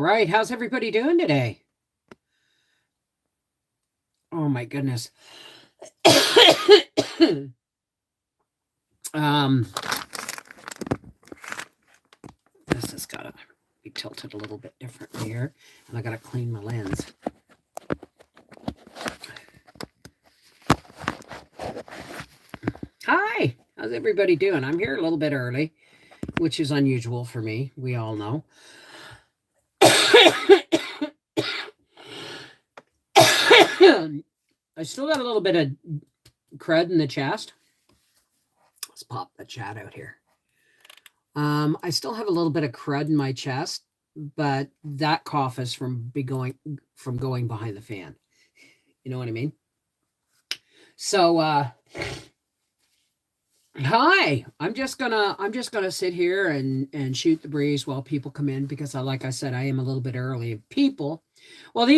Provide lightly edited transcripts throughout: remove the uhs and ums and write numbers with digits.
All right. How's everybody doing today? Oh my goodness. um, this has got to be tilted a little bit differently here, and I got to clean my lens. Hi. How's everybody doing? I'm here a little bit early, which is unusual for me. We all know. I still got a little bit of crud in the chest. Let's pop the chat out here. I still have a little bit of crud in my chest, but that cough is from going behind the fan. You know what I mean? So hi. I'm just gonna sit here and shoot the breeze while people come in because like I said, I am a little bit early. People. Well,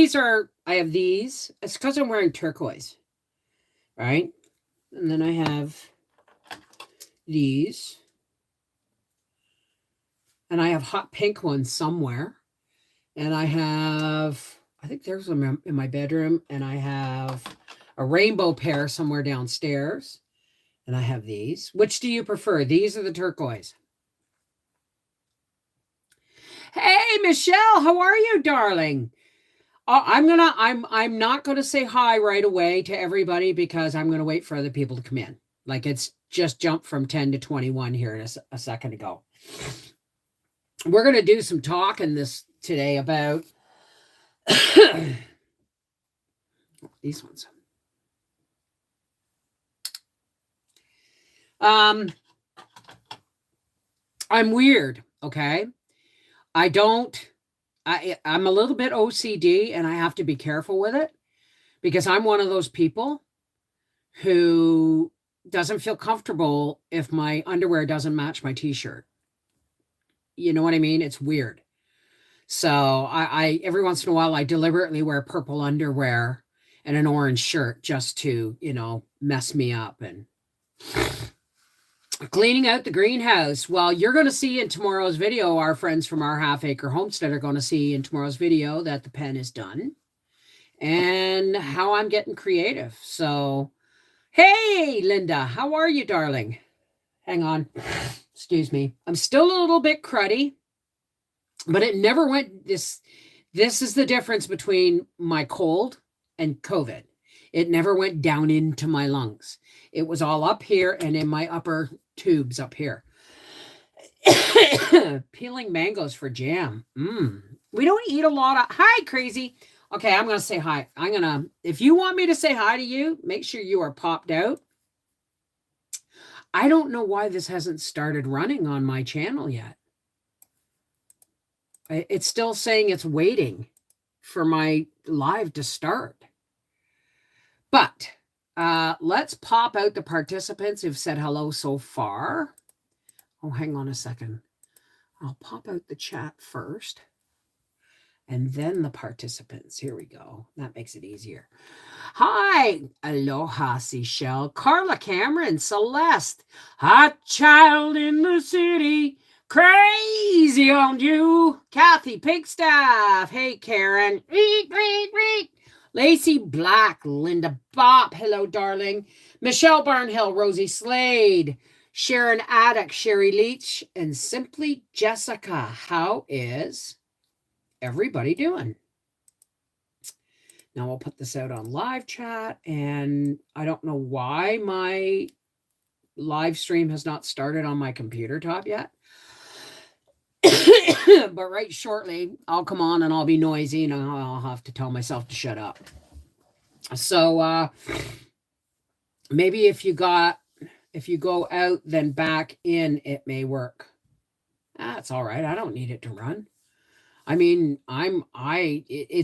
I have these. It's because I'm wearing turquoise. Right? And then I have these. And I have hot pink ones somewhere. And I think there's them in my bedroom. And I have a rainbow pair somewhere downstairs. And I have these. Which do you prefer? These or the turquoise? Hey, Michelle, how are you, darling? I'm not gonna say hi right away to everybody because I'm gonna wait for other people to come in. Like it's just jumped from 10 to 21 here a second ago. We're gonna do some talking this today about these ones. I'm weird, okay? I'm a little bit OCD and I have to be careful with it because I'm one of those people who doesn't feel comfortable if my underwear doesn't match my t-shirt. You know what I mean? It's weird. So I every once in a while I deliberately wear purple underwear and an orange shirt just to, mess me up. And cleaning out the greenhouse. Well, you're going to see in tomorrow's video, our friends from our half acre homestead are going to see in tomorrow's video that the pen is done and how I'm getting creative. So, hey, Linda, how are you, darling? Hang on. Excuse me. I'm still a little bit cruddy, but it never went this is the difference between my cold and COVID. It never went down into my lungs. It was all up here and in my upper tubes up here. Peeling mangoes for jam. We don't eat a lot of... Hi, crazy. Okay, I'm going to say hi. If you want me to say hi to you, make sure you are popped out. I don't know why this hasn't started running on my channel yet. It's still saying it's waiting for my live to start. But let's pop out the participants who've said hello so far. Oh, hang on a second. I'll pop out the chat first. And then the participants. Here we go. That makes it easier. Hi. Aloha, Seychelle. Carla Cameron. Celeste. Hot child in the city. Crazy on you. Kathy Pigstaff. Hey, Karen. Reet. Lacey Black, Linda Bopp, hello, darling. Michelle Barnhill, Rosie Slade, Sharon Addick, Sherry Leach, and Simply Jessica. How is everybody doing? Now I'll put this out on live chat, and I don't know why my live stream has not started on my computer top yet. But right shortly, I'll come on and I'll be noisy and I'll have to tell myself to shut up. So maybe if you go out, then back in, it may work. That's all right. I don't need it to run. I mean, I'm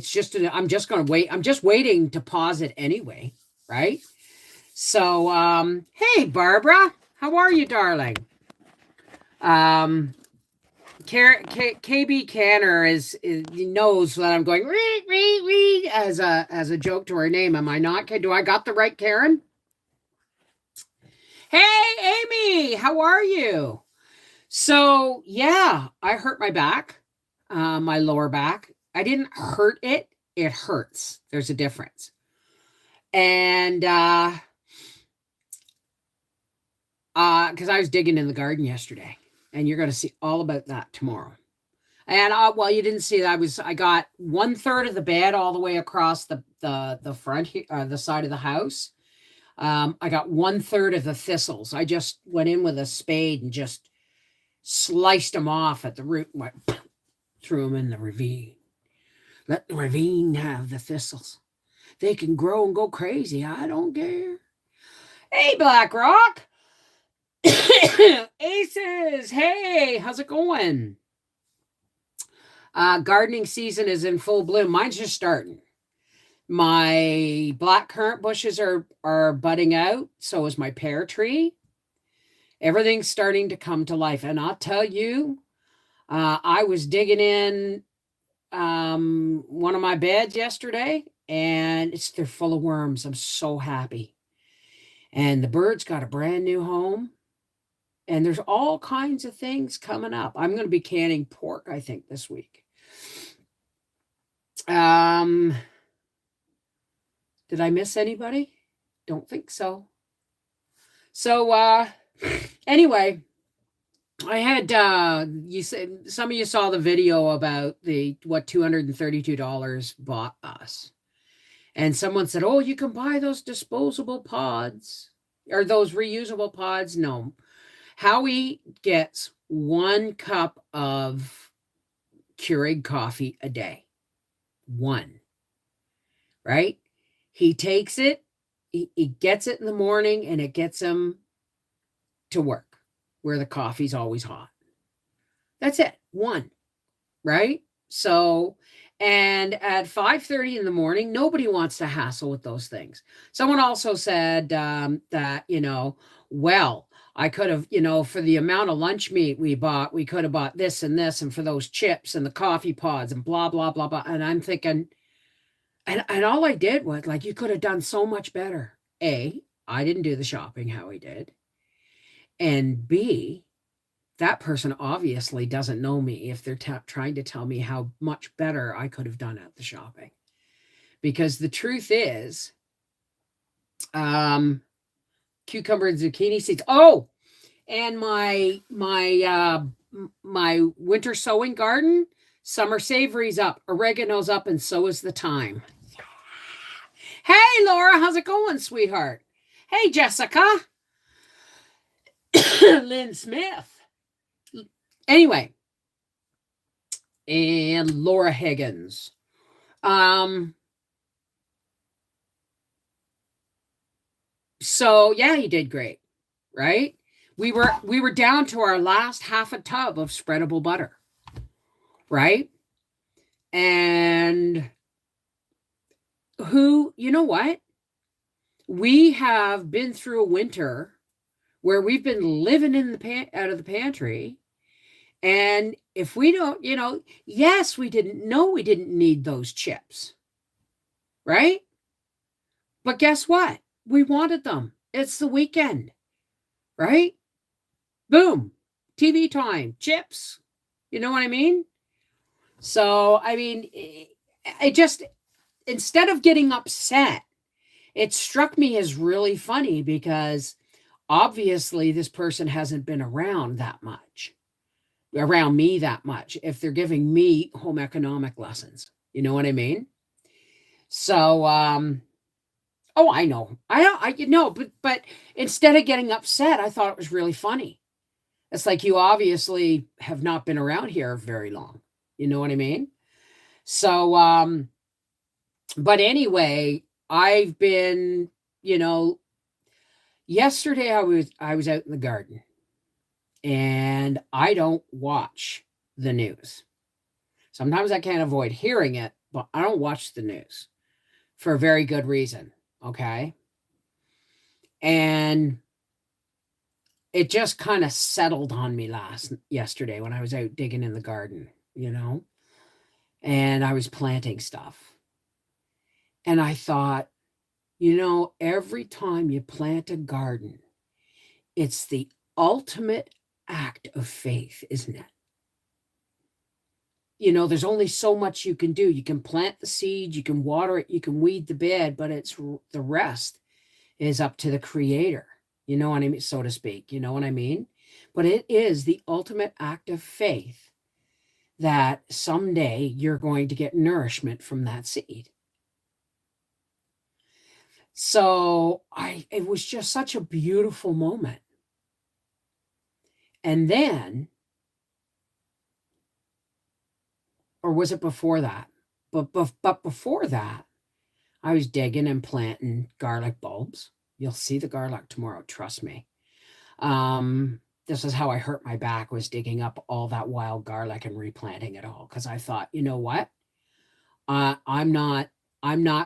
just going to wait. I'm just waiting to pause it anyway. Right. So, hey, Barbara, how are you, darling? KB Canner knows that I'm going read as a joke to her name. Am I not? Do I got the right Karen? Hey, Amy, how are you? So yeah, I hurt my back. my lower back. I didn't hurt it. It hurts. There's a difference. And because I was digging in the garden yesterday, and you're going to see all about that tomorrow. And well, you didn't see that. I got 1/3 of the bed all the way across the front, the side of the house. I got 1/3 of the thistles. I just went in with a spade and just sliced them off at the root and went, threw them in the ravine. Let the ravine have the thistles. They can grow and go crazy. I don't care. Hey, Black Rock. Aces. Hey, how's it going? Gardening season is in full bloom. Mine's just starting. My black currant bushes are budding out. So is my pear tree. Everything's starting to come to life. And I'll tell you, I was digging in one of my beds yesterday, and they're full of worms. I'm so happy. And the birds got a brand new home. And there's all kinds of things coming up. I'm going to be canning pork, I think, this week. Did I miss anybody? Don't think so. So anyway, I had you said some of you saw the video about what $232 bought us. And someone said, "Oh, you can buy those disposable pods or those reusable pods." No. Howie gets 1 cup of Keurig coffee a day. 1. Right? He takes it, he gets it in the morning, and it gets him to work where the coffee's always hot. That's it. 1. Right? So, and at 5:30 in the morning, nobody wants to hassle with those things. Someone also said that, well, I could have, for the amount of lunch meat we bought, we could have bought this and this, and for those chips and the coffee pods and blah, blah, blah, blah. And I'm thinking, and all I did was you could have done so much better. A, I didn't do the shopping how he did. And B, that person obviously doesn't know me if they're trying to tell me how much better I could have done at the shopping. Because the truth is, cucumber and zucchini seeds. Oh, and my winter sowing garden, summer savory's up, oregano's up, and so is the thyme. Hey, Laura, how's it going, sweetheart? Hey, Jessica. Lynn Smith. Anyway, and Laura Higgins. So yeah, he did great, right? We were down to our last half a tub of spreadable butter, right? And you know what? We have been through a winter where we've been living in out of the pantry. And if we don't, yes, we didn't need those chips, right? But guess what? We wanted them. It's the weekend, right? Boom, TV time, chips. You know what I mean? So, I mean, I just, instead of getting upset, it struck me as really funny because obviously this person hasn't been around me that much if they're giving me home economic lessons. You know what I mean? So, oh, I know. But instead of getting upset, I thought it was really funny. It's like you obviously have not been around here very long. You know what I mean? So, but anyway, I've been, yesterday I was out in the garden. And I don't watch the news. Sometimes I can't avoid hearing it, but I don't watch the news for a very good reason, okay? And it just kind of settled on me yesterday when I was out digging in the garden, and I was planting stuff. And I thought, every time you plant a garden, it's the ultimate act of faith, isn't it? there's only so much you can do. You can plant the seed, you can water it, you can weed the bed, but the rest is up to the creator. You know what I mean? So to speak, you know what I mean? But it is the ultimate act of faith that someday you're going to get nourishment from that seed. So it was just such a beautiful moment. And then, or was it before that? But before that, I was digging and planting garlic bulbs. You'll see the garlic tomorrow, trust me. This is how I hurt my back, was digging up all that wild garlic and replanting it all, because I thought, you know what? I'm not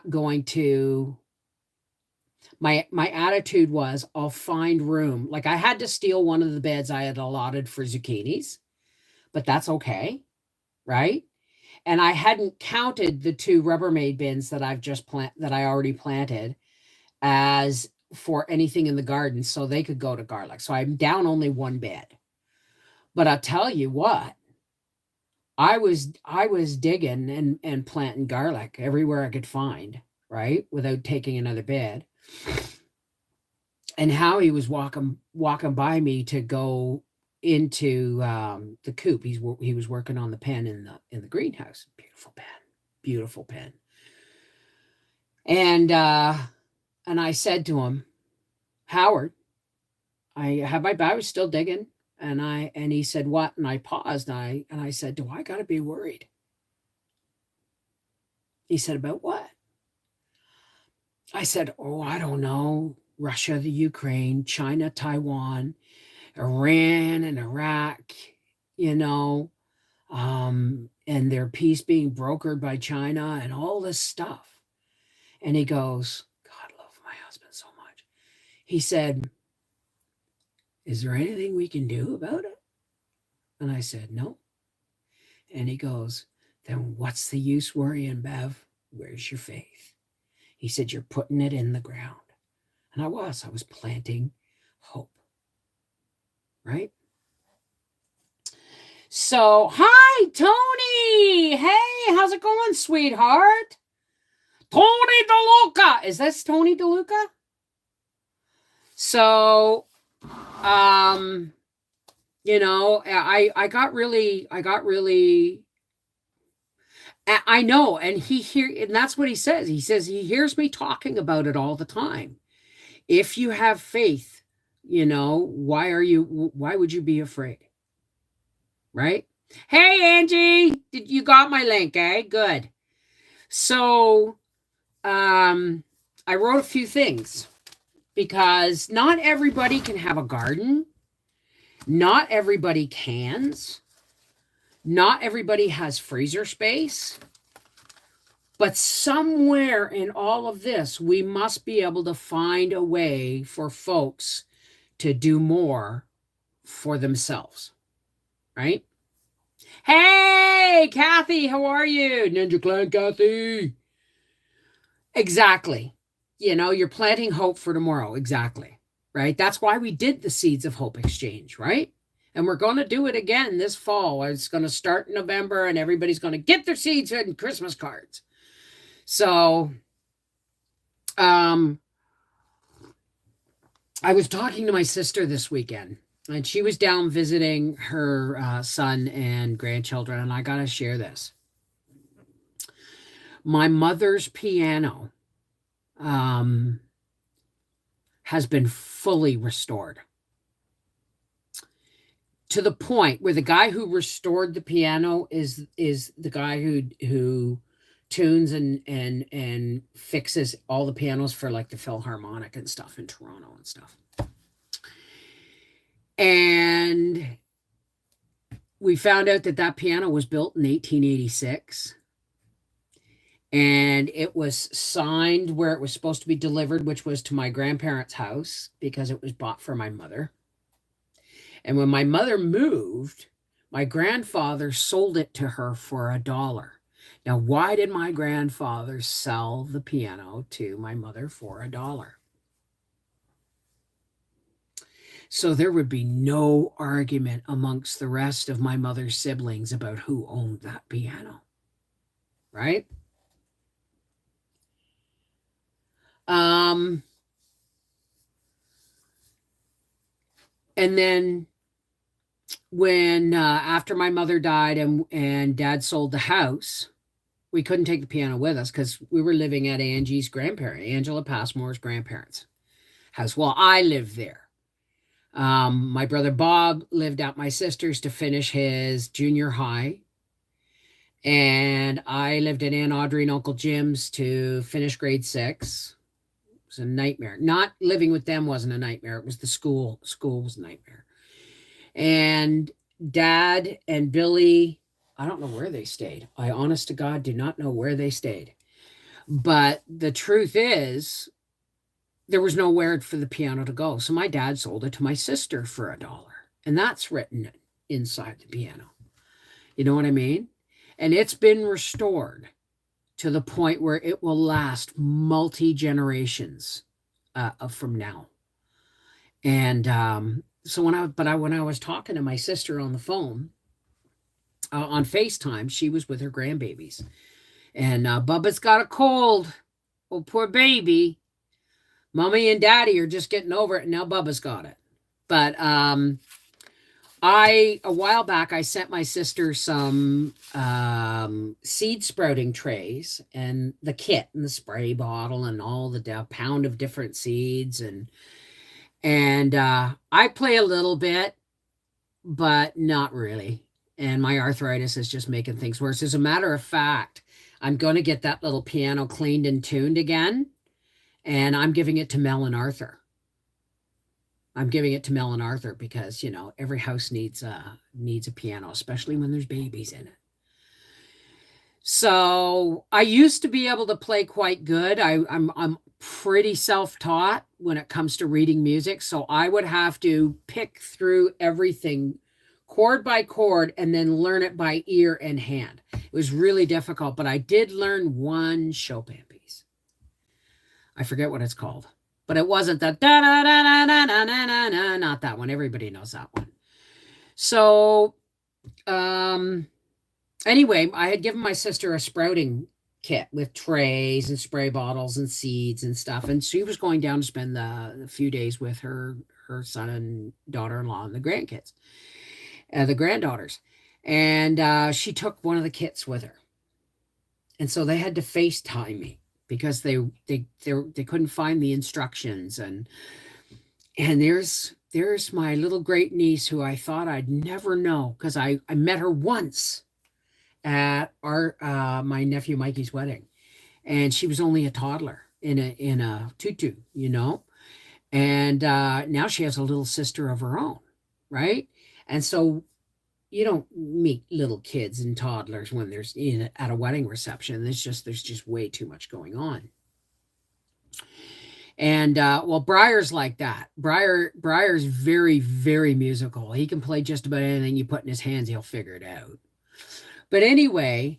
going to. My attitude was, I'll find room. Like, I had to steal one of the beds I had allotted for zucchinis, but that's okay, right? And I hadn't counted the 2 Rubbermaid bins that I already planted as for anything in the garden, so they could go to garlic. So I'm down only 1 bed. But I'll tell you what, I was digging and planting garlic everywhere I could find, right? Without taking another bed. And Howie was walking by me to go into the coop. He was working on the pen in the greenhouse. Beautiful pen. And I said to him, Howard, I was still digging, and he said, what? And I paused, and I said, do I gotta be worried? He said, about what? I said, oh, I don't know. Russia, the Ukraine, China, Taiwan, Iran, and Iraq, and their peace being brokered by China and all this stuff. And he goes, God, I love my husband so much. He said, is there anything we can do about it? And I said, no. And he goes, then what's the use worrying, Bev? Where's your faith? He said, you're putting it in the ground. And I was planting hope, right? So, hi, Tony. Hey, how's it going, sweetheart? Tony DeLuca. Is this Tony DeLuca? So, I got really, I know. And and that's what he says. He says he hears me talking about it all the time. If you have faith, why would you be afraid? Right? Hey, Angie, you got my link, eh? Good. So, I wrote a few things, because not everybody can have a garden. Not everybody cans. Not everybody has freezer space. But somewhere in all of this, we must be able to find a way for folks to do more for themselves, right? Hey, Kathy, how are you? Ninja Clan Kathy. Exactly. You're planting hope for tomorrow. Exactly. Right? That's why we did the Seeds of Hope Exchange, right? And we're going to do it again this fall. It's going to start in November, and everybody's going to get their seeds and Christmas cards. So, I was talking to my sister this weekend, and she was down visiting her son and grandchildren, and I got to share this. My mother's piano has been fully restored, to the point where the guy who restored the piano is the guy who tunes and fixes all the pianos for like the Philharmonic and stuff in Toronto and stuff. And we found out that piano was built in 1886. And it was signed where it was supposed to be delivered, which was to my grandparents' house, because it was bought for my mother. And when my mother moved, my grandfather sold it to her for $1. Now, why did my grandfather sell the piano to my mother for $1? So there would be no argument amongst the rest of my mother's siblings about who owned that piano, right? Um, and then when after my mother died and dad sold the house, we couldn't take the piano with us because we were living at Angie's grandparents, Angela Passmore's grandparents' house. Well, I lived there. My brother Bob lived at my sister's to finish his junior high. And I lived at Aunt Audrey and Uncle Jim's to finish grade 6. It was a nightmare. Not living with them wasn't a nightmare. It was the school. School was a nightmare. And Dad and Billy, I don't know where they stayed. I honest to God do not know where they stayed. But the truth is, there was nowhere for the piano to go. So my dad sold it to my sister for $1. And that's written inside the piano. You know what I mean? And it's been restored to the point where it will last multi-generations from now. And so when I was talking to my sister on the phone, on FaceTime, she was with her grandbabies. And Bubba's got a cold. Oh, poor baby. Mommy and Daddy are just getting over it, and now Bubba's got it. But a while back, I sent my sister some seed sprouting trays and the kit and the spray bottle and all the pound of different seeds. And I play a little bit, but not really. And my arthritis is just making things worse. As a matter of fact, I'm going to get that little piano cleaned and tuned again. And I'm giving it to Mel and Arthur. I'm giving it to Mel and Arthur because, every house needs a piano, especially when there's babies in it. So I used to be able to play quite good. I'm pretty self-taught when it comes to reading music. So I would have to pick through everything chord by chord and then learn it by ear and hand. It was really difficult, but I did learn one Chopin piece. I forget what it's called. But it wasn't the da-da-da-da-da-da-da-da, not that one. Everybody knows that one. So, anyway, I had given my sister a sprouting kit with trays and spray bottles and seeds and stuff. And she was going down to spend the few days with her son and daughter-in-law and the grandkids, the granddaughters. And she took one of the kits with her. And so they had to FaceTime me, because they couldn't find the instructions. And there's my little great niece who I thought I'd never know, because I met her once at my nephew Mikey's wedding, and she was only a toddler in a tutu, and now she has a little sister of her own, right? And so you don't meet little kids and toddlers when there's at a wedding reception. There's just way too much going on. And well, Briar's like that. Briar's very, very musical. He can play just about anything you put in his hands. He'll figure it out. But anyway,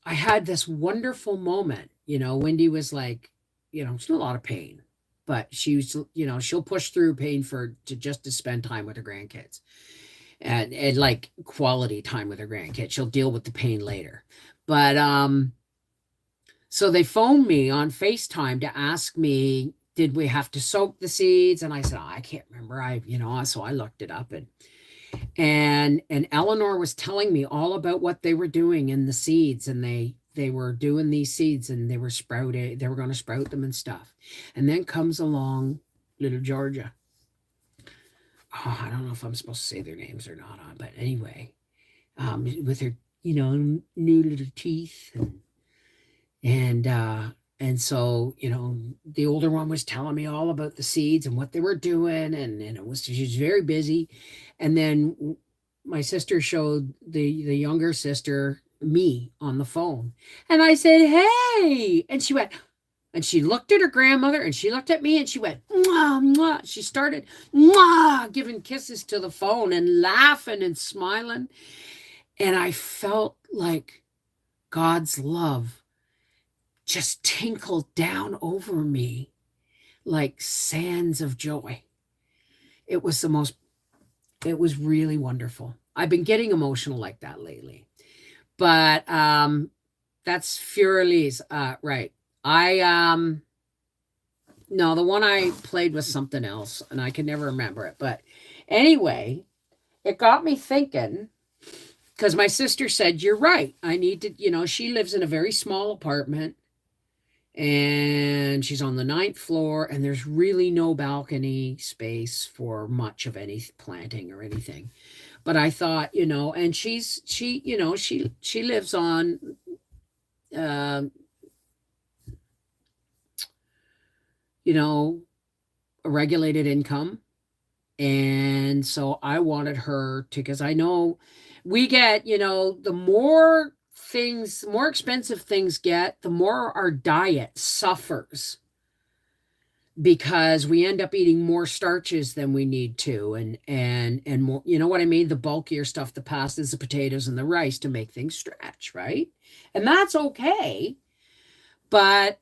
I had this wonderful moment. Wendy was like, she's in a lot of pain, but she's, she'll push through pain to spend time with her grandkids. And like quality time with her grandkids. She'll deal with the pain later. But so they phoned me on FaceTime to ask me, did we have to soak the seeds? And I said, I can't remember. So I looked it up, and Eleanor was telling me all about what they were doing in the seeds, and they were doing these seeds, and they were sprouting. They were going to sprout them and stuff. And then comes along little Georgia. Oh, I don't know if I'm supposed to say their names or not, but anyway, with her, new little teeth, and so, the older one was telling me all about the seeds and what they were doing, and she was very busy. And then my sister showed the younger sister me on the phone, and I said, "Hey," and she went. And she looked at her grandmother, and she looked at me, and she went, "Mwah, mwah." She started, "Mwah," giving kisses to the phone and laughing and smiling. And I felt like God's love just tinkled down over me like sands of joy. It was the most, it was really wonderful. I've been getting emotional like that lately. But that's Furley's right. I no, the one I played was something else and I can never remember it. But anyway, it got me thinking because my sister said, "You're right. I need to, she lives in a very small apartment and she's on the ninth floor and there's really no balcony space for much of any planting or anything." But I thought, and she lives on uh, a regulated income. And so I wanted her to, because I know we get, the more things, more expensive things get, the more our diet suffers because we end up eating more starches than we need to and more, you know what I mean? The bulkier stuff, the pastas, the potatoes, and the rice to make things stretch, right? And that's okay. But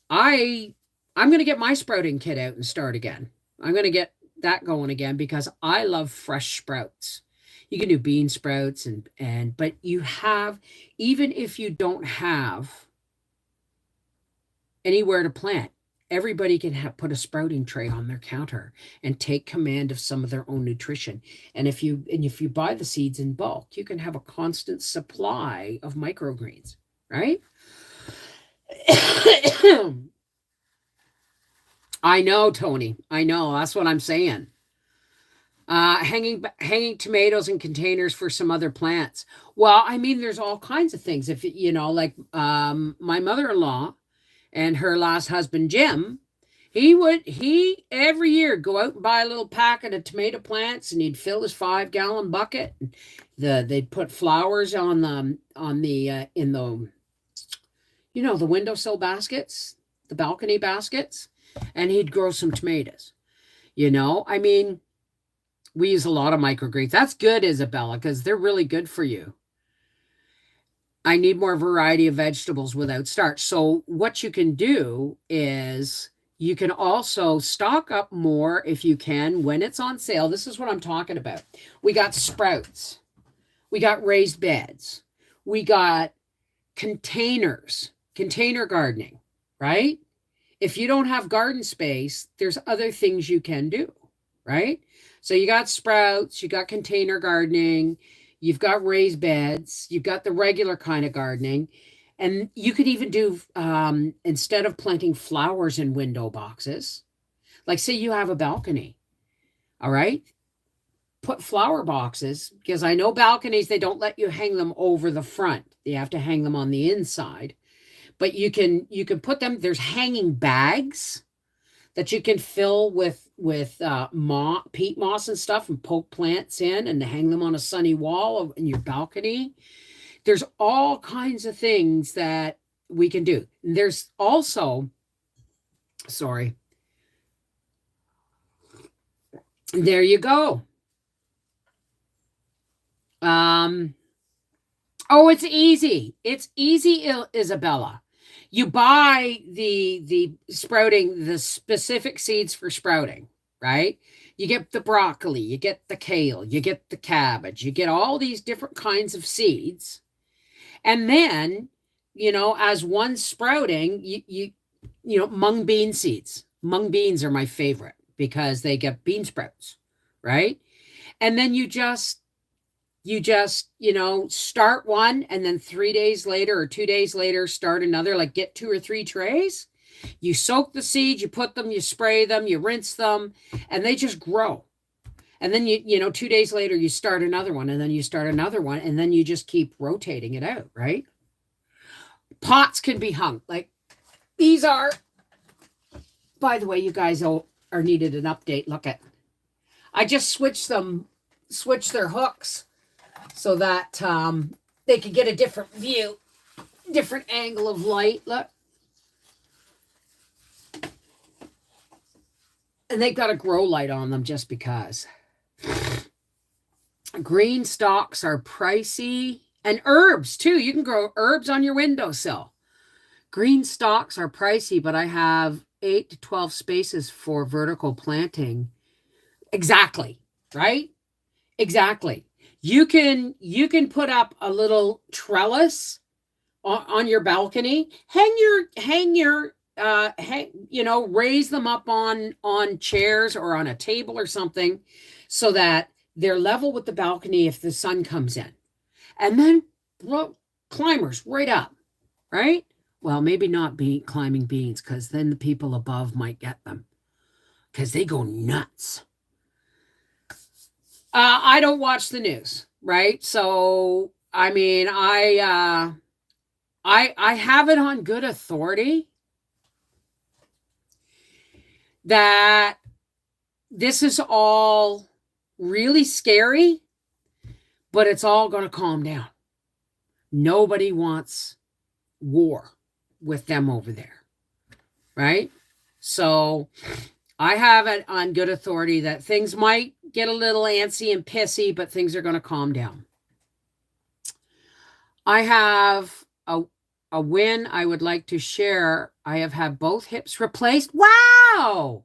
I'm going to get my sprouting kit out and start again. I'm going to get that going again because I love fresh sprouts. You can do bean sprouts but you have, even if you don't have anywhere to plant, everybody can put a sprouting tray on their counter and take command of some of their own nutrition. And if you buy the seeds in bulk, you can have a constant supply of microgreens, right? I know, Tony. I know. That's what I'm saying. Hanging tomatoes in containers for some other plants. Well, I mean, there's all kinds of things. If like my mother-in-law and her last husband Jim, he every year go out and buy a little packet of tomato plants, and he'd fill his 5-gallon bucket. They'd put flowers on the in the the windowsill baskets, the balcony baskets, and he'd grow some tomatoes. I mean, we use a lot of microgreens. That's good, Isabella, because they're really good for you. I need more variety of vegetables without starch. So what you can do is you can also stock up more if you can when it's on sale. This is what I'm talking about. We got sprouts. We got raised beds. We got containers, container gardening, right? If you don't have garden space, there's other things you can do, right? So you got sprouts, you got container gardening, you've got raised beds, you've got the regular kind of gardening. And you could even do, instead of planting flowers in window boxes, like say you have a balcony, all right? Put flower boxes, because I know balconies, they don't let you hang them over the front. You have to hang them on the inside. But you can put them, there's hanging bags that you can fill with peat moss and stuff and poke plants in and hang them on a sunny wall in your balcony. There's all kinds of things that we can do. There's also, sorry, there you go. Oh, it's easy. It's easy, Isabella. You buy the sprouting, the specific seeds for sprouting, right? You get the broccoli, you get the kale, you get the cabbage, you get all these different kinds of seeds. And then, as one sprouting, you mung bean seeds. Mung beans are my favorite because they get bean sprouts, right? And then you just start one, and then 3 days later or 2 days later start another, like get 2 or 3 trays. You soak the seeds, you put them, you spray them, you rinse them, and they just grow. And then 2 days later you start another one, and then you start another one, and then you just keep rotating it out, right? Pots can be hung like these are. By the way, you guys are needed an update. Look at, I just switched their hooks so that they could get a different view, different angle of light. Look. And they've got a grow light on them just because. Green stalks are pricey. And herbs, too. You can grow herbs on your windowsill. Green stalks are pricey, but I have 8 to 12 spaces for vertical planting. Exactly. Right? Exactly. You can put up a little trellis on your balcony. Raise them up on chairs or on a table or something so that they're level with the balcony if the sun comes in. And then climbers right up, right? Well, maybe not climbing beans because then the people above might get them because they go nuts. I don't watch the news, right? So I mean, I have it on good authority that this is all really scary, but it's all going to calm down. Nobody wants war with them over there, right? So I have it on good authority that things might get a little antsy and pissy, but things are going to calm down. I have a win I would like to share. I have had both hips replaced. Wow!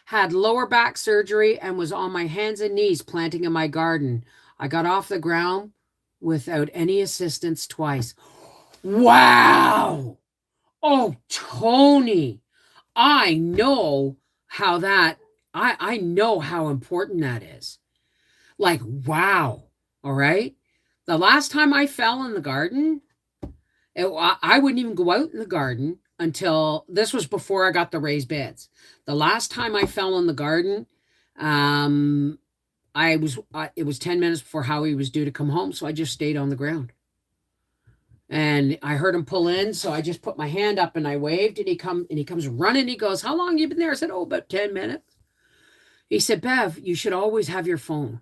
Had lower back surgery and was on my hands and knees planting in my garden. I got off the ground without any assistance twice. Wow! Oh, Tony, I know how that, I know how important that is. Like, wow. All right. The last time I fell in the garden, I wouldn't even go out in the garden until this was before I got the raised beds. The last time I fell in the garden, it was 10 minutes before Howie was due to come home. So I just stayed on the ground. And I heard him pull in, so I just put my hand up and I waved, and he comes running. He goes, "How long have you been there?" I said, "Oh, about 10 minutes." He said, "Bev, you should always have your phone,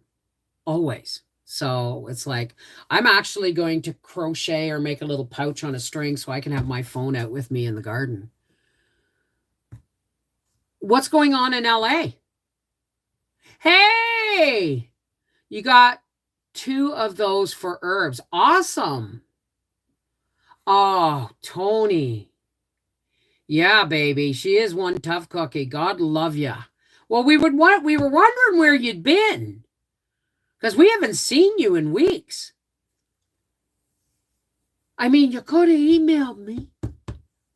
always." So it's like I'm actually going to crochet or make a little pouch on a string so I can have my phone out with me in the garden. What's going on in LA? Hey, you got 2 of those for herbs. Awesome. Oh, Tony. Yeah, baby. She is one tough cookie. God love ya. Well, we were wondering where you'd been because we haven't seen you in weeks. I mean, you could have emailed me.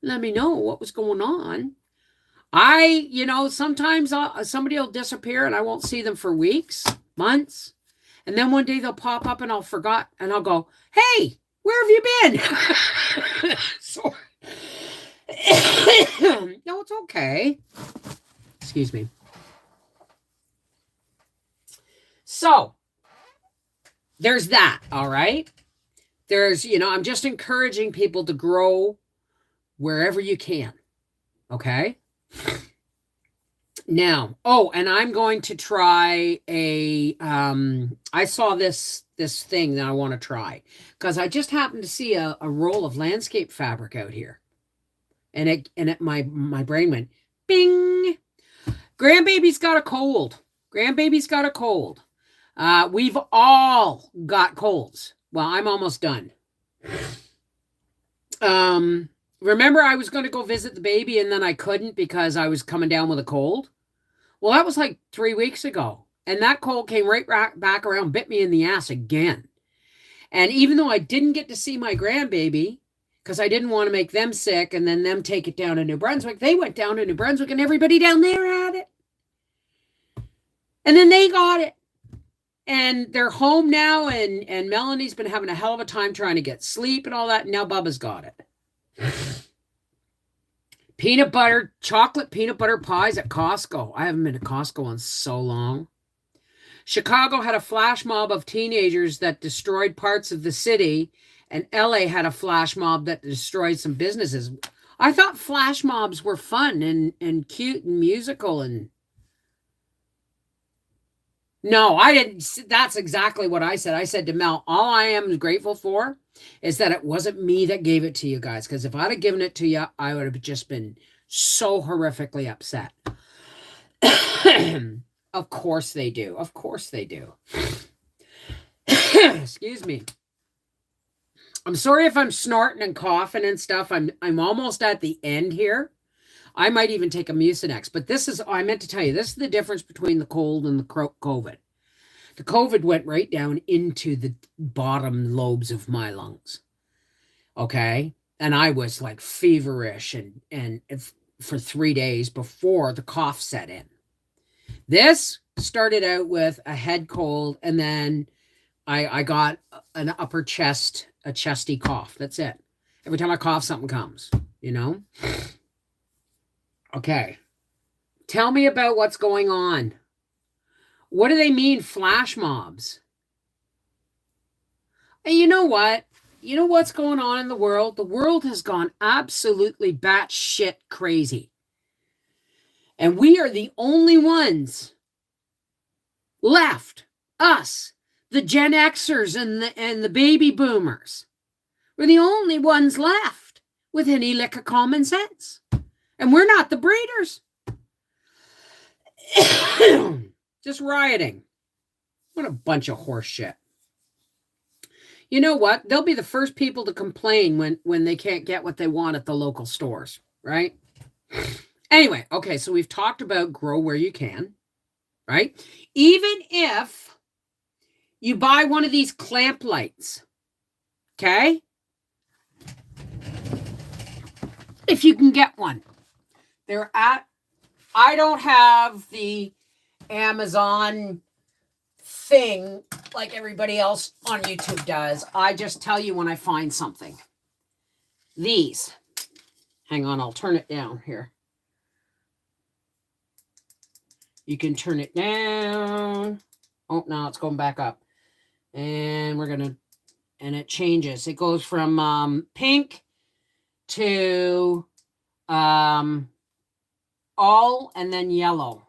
Let me know what was going on. Sometimes somebody will disappear and I won't see them for weeks, months. And then one day they'll pop up and I'll forget and I'll go, "Hey, where have you been?" So, no, it's okay. Excuse me. So there's that. All right. I'm just encouraging people to grow wherever you can. Okay. Now, and I'm going to try I saw this thing that I want to try because I just happened to see a roll of landscape fabric out here. And my brain went, bing. Grandbaby's got a cold. We've all got colds. Well, I'm almost done. Remember I was going to go visit the baby and then I couldn't because I was coming down with a cold? Well, that was like 3 weeks ago. And that cold came right back around, bit me in the ass again. And even though I didn't get to see my grandbaby, because I didn't want to make them sick and then them take it down to New Brunswick, they went down to New Brunswick and everybody down there had it. And then they got it. And they're home now, and Melanie's been having a hell of a time trying to get sleep and all that. And now Bubba's got it. Chocolate peanut butter pies at Costco. I haven't been to Costco in so long. Chicago had a flash mob of teenagers that destroyed parts of the city, and LA had a flash mob that destroyed some businesses. I thought flash mobs were fun and cute and musical and... No, I didn't. That's exactly what I said. I said to Mel, all I am grateful for is that it wasn't me that gave it to you guys. Because if I'd have given it to you, I would have just been so horrifically upset. Of course they do. Of course they do. Excuse me. I'm sorry if I'm snorting and coughing and stuff. I'm almost at the end here. I might even take a Mucinex. But I meant to tell you, this is the difference between the cold and the COVID. The COVID went right down into the bottom lobes of my lungs. Okay. And I was like feverish and for 3 days before the cough set in. This started out with a head cold, and then I got an upper chest, a chesty cough. That's it. Every time I cough, something comes, you know? Okay. Tell me about what's going on. What do they mean, flash mobs? And you know what? You know what's going on in the world? The world has gone absolutely batshit crazy. And we are the only ones left, us, the Gen Xers and the baby boomers. We're the only ones left with any lick of common sense. And we're not the breeders. Just rioting. What a bunch of horse shit. You know what? They'll be the first people to complain when they can't get what they want at the local stores, right? Anyway, okay, so we've talked about grow where you can, right? Even if you buy one of these clamp lights, okay? If you can get one. I don't have the Amazon thing like everybody else on YouTube does. I just tell you when I find something. These. Hang on, I'll turn it down here. You can turn it down. Oh, no, it's going back up. And and it changes. It goes from pink to all and then yellow.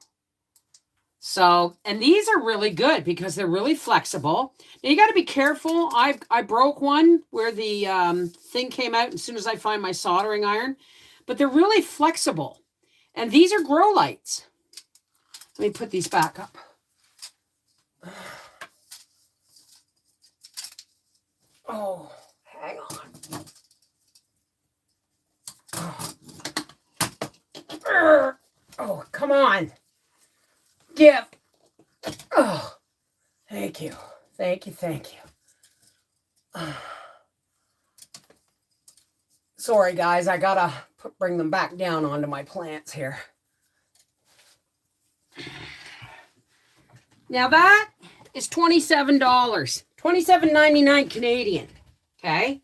So, and these are really good because they're really flexible. Now you got to be careful. I broke one where the thing came out as soon as I find my soldering iron, but they're really flexible. And these are grow lights. Let me put these back up. Oh, hang on. Oh, come on. Give. Oh, thank you. Thank you. Thank you. Sorry, guys. I gotta bring them back down onto my plants here. Now that is $27. $27.99 Canadian. Okay.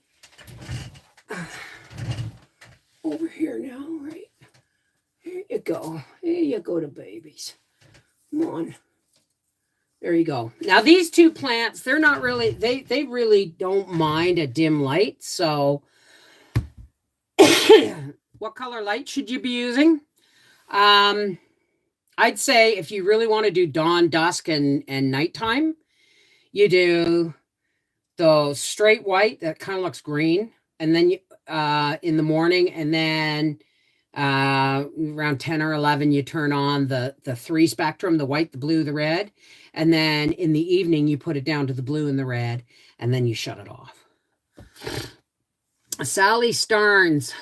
Over here now, right? Here you go. Here you go to babies. Come on. There you go. Now these two plants, they're not really, they really don't mind a dim light. So what color light should you be using? I'd say if you really want to do dawn, dusk, and nighttime, you do the straight white that kind of looks green, and then you, in the morning, and then around 10 or 11, you turn on the 3 spectrum, the white, the blue, the red, and then in the evening, you put it down to the blue and the red, and then you shut it off. Sally Starnes.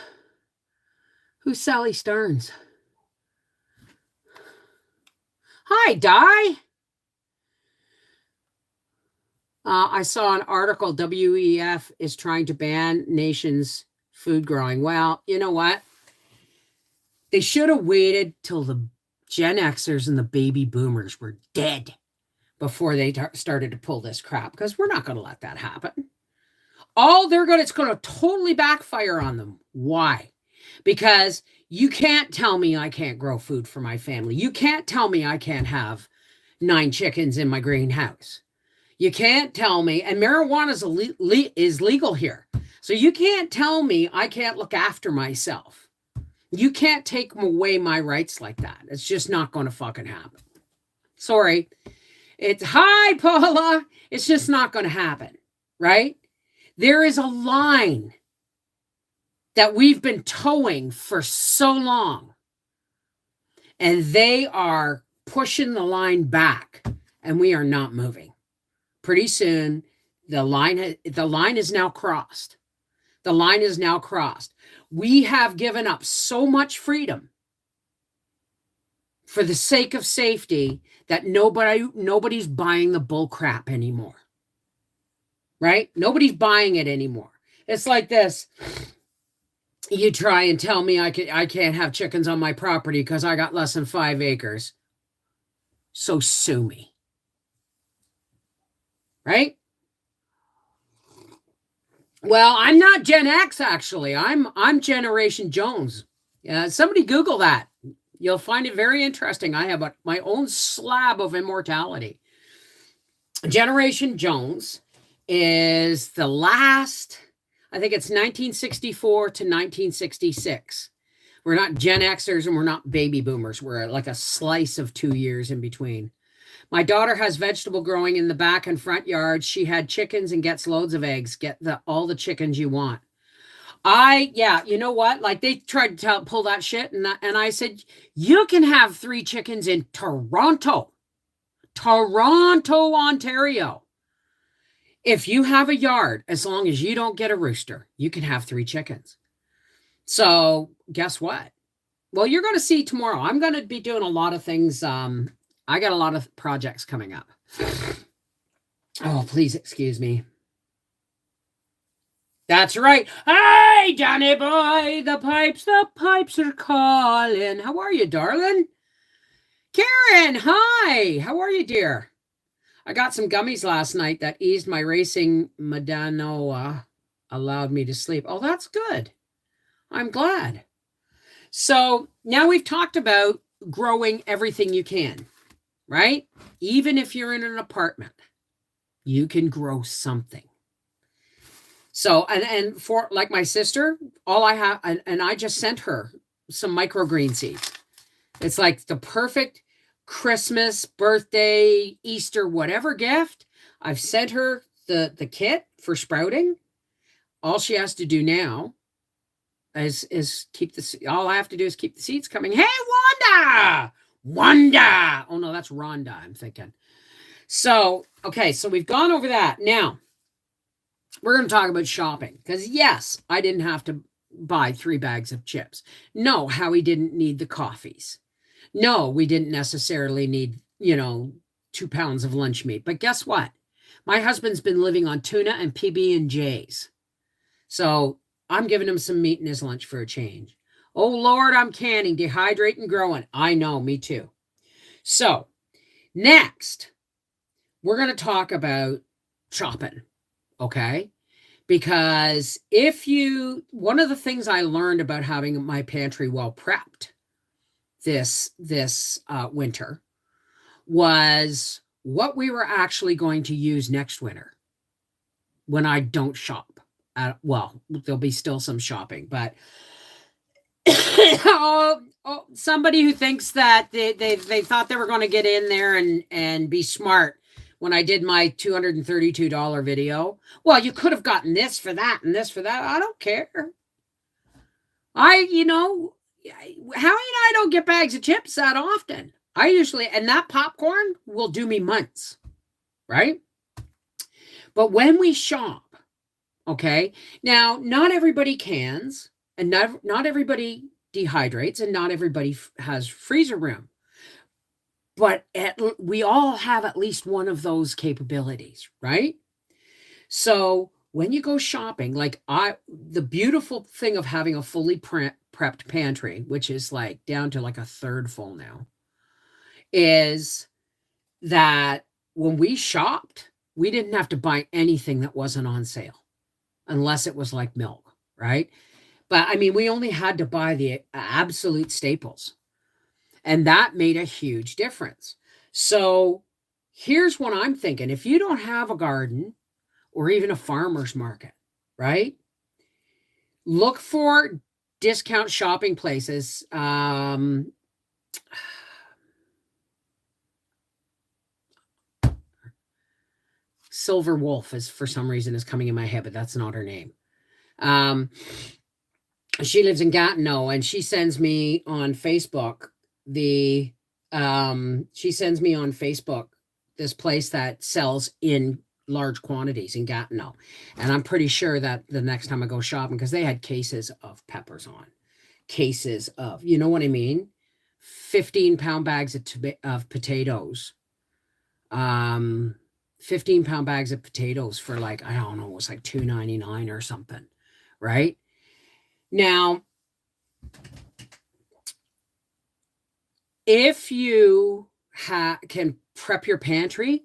Who's Sally Starnes? Hi, Di. I saw an article, WEF is trying to ban nations' food growing. Well, you know what? They should have waited till the Gen Xers and the baby boomers were dead before they started to pull this crap, because we're not going to let that happen. It's going to totally backfire on them. Why? Because you can't tell me I can't grow food for my family. You can't tell me I can't have 9 chickens in my greenhouse. You can't tell me, and marijuana is legal here. So you can't tell me I can't look after myself. You can't take away my rights like that. It's just not going to fucking happen. Sorry. Hi, Paula. It's just not going to happen, right? There is a line that we've been towing for so long, and they are pushing the line back, and we are not moving. Pretty soon, the line is now crossed. The line is now crossed. We have given up so much freedom for the sake of safety that nobody's buying the bull crap anymore. Right? Nobody's buying it anymore. It's like this. You try and tell me I can't have chickens on my property because I got less than 5 acres. So sue me. Right? Well, I'm not Gen X, actually. I'm Generation Jones. Somebody Google that. You'll find it very interesting. I have my own slab of immortality. Generation Jones is the last, I think it's 1964 to 1966. We're not Gen Xers and we're not baby boomers. We're like a slice of 2 years in between. My daughter has vegetable growing in the back and front yard. She had chickens and gets loads of eggs. Get all the chickens you want. You know what? Like they tried to pull that shit. And I said, you can have 3 chickens in Toronto, Ontario. If you have a yard, as long as you don't get a rooster, you can have 3 chickens. So guess what? Well, you're going to see tomorrow. I'm going to be doing a lot of things. I got a lot of projects coming up. Oh, please excuse me. That's right. Hey, Johnny boy, the pipes are calling. How are you, darling? Karen, hi. How are you, dear? I got some gummies last night that eased my racing Madanoa, allowed me to sleep. Oh, that's good. I'm glad. So now we've talked about growing everything you can, right? Even if you're in an apartment, you can grow something. So, and for like my sister, all I have, and I just sent her some microgreen seeds. It's like the perfect Christmas, birthday, Easter, whatever gift. I've sent her the kit for sprouting. All she has to do now is keep all I have to do is keep the seeds coming. Hey, Wanda. Oh no, that's Rhonda, I'm thinking. So, okay, so we've gone over that. Now, we're going to talk about shopping because yes, I didn't have to buy 3 bags of chips. No, Howie didn't need the coffees. No, we didn't necessarily need, 2 pounds of lunch meat. But guess what? My husband's been living on tuna and PB&Js. So I'm giving him some meat in his lunch for a change. Oh, Lord, I'm canning, dehydrating, growing. I know, me too. So next, we're going to talk about shopping, okay? Because one of the things I learned about having my pantry well prepped this winter was what we were actually going to use next winter when I don't shop. Well, there'll be still some shopping, but somebody who thinks that they thought they were going to get in there and be smart when I did my $232 video. Well, you could have gotten this for that and this for that. I don't care. Howie and I don't get bags of chips that often. And that popcorn will do me months, right? But when we shop, okay, now not everybody cans and not everybody dehydrates and not everybody has freezer room. But we all have at least one of those capabilities, right? So when you go shopping, the beautiful thing of having a fully prepped pantry, which is like down to like a third full now, is that when we shopped, we didn't have to buy anything that wasn't on sale unless it was like milk, right? But I mean, we only had to buy the absolute staples. And that made a huge difference. So here's what I'm thinking. If you don't have a garden or even a farmer's market, right? Look for discount shopping places. Silver Wolf for some reason is coming in my head, but that's not her name. She lives in Gatineau and she sends me on Facebook this place that sells in large quantities in Gatineau. And I'm pretty sure that the next time I go shopping, because they had cases of peppers on, cases of, you know what I mean? 15-pound bags of potatoes. 15-pound bags of potatoes for like, I don't know, it was like $2.99 or something, right? Now, if you can prep your pantry,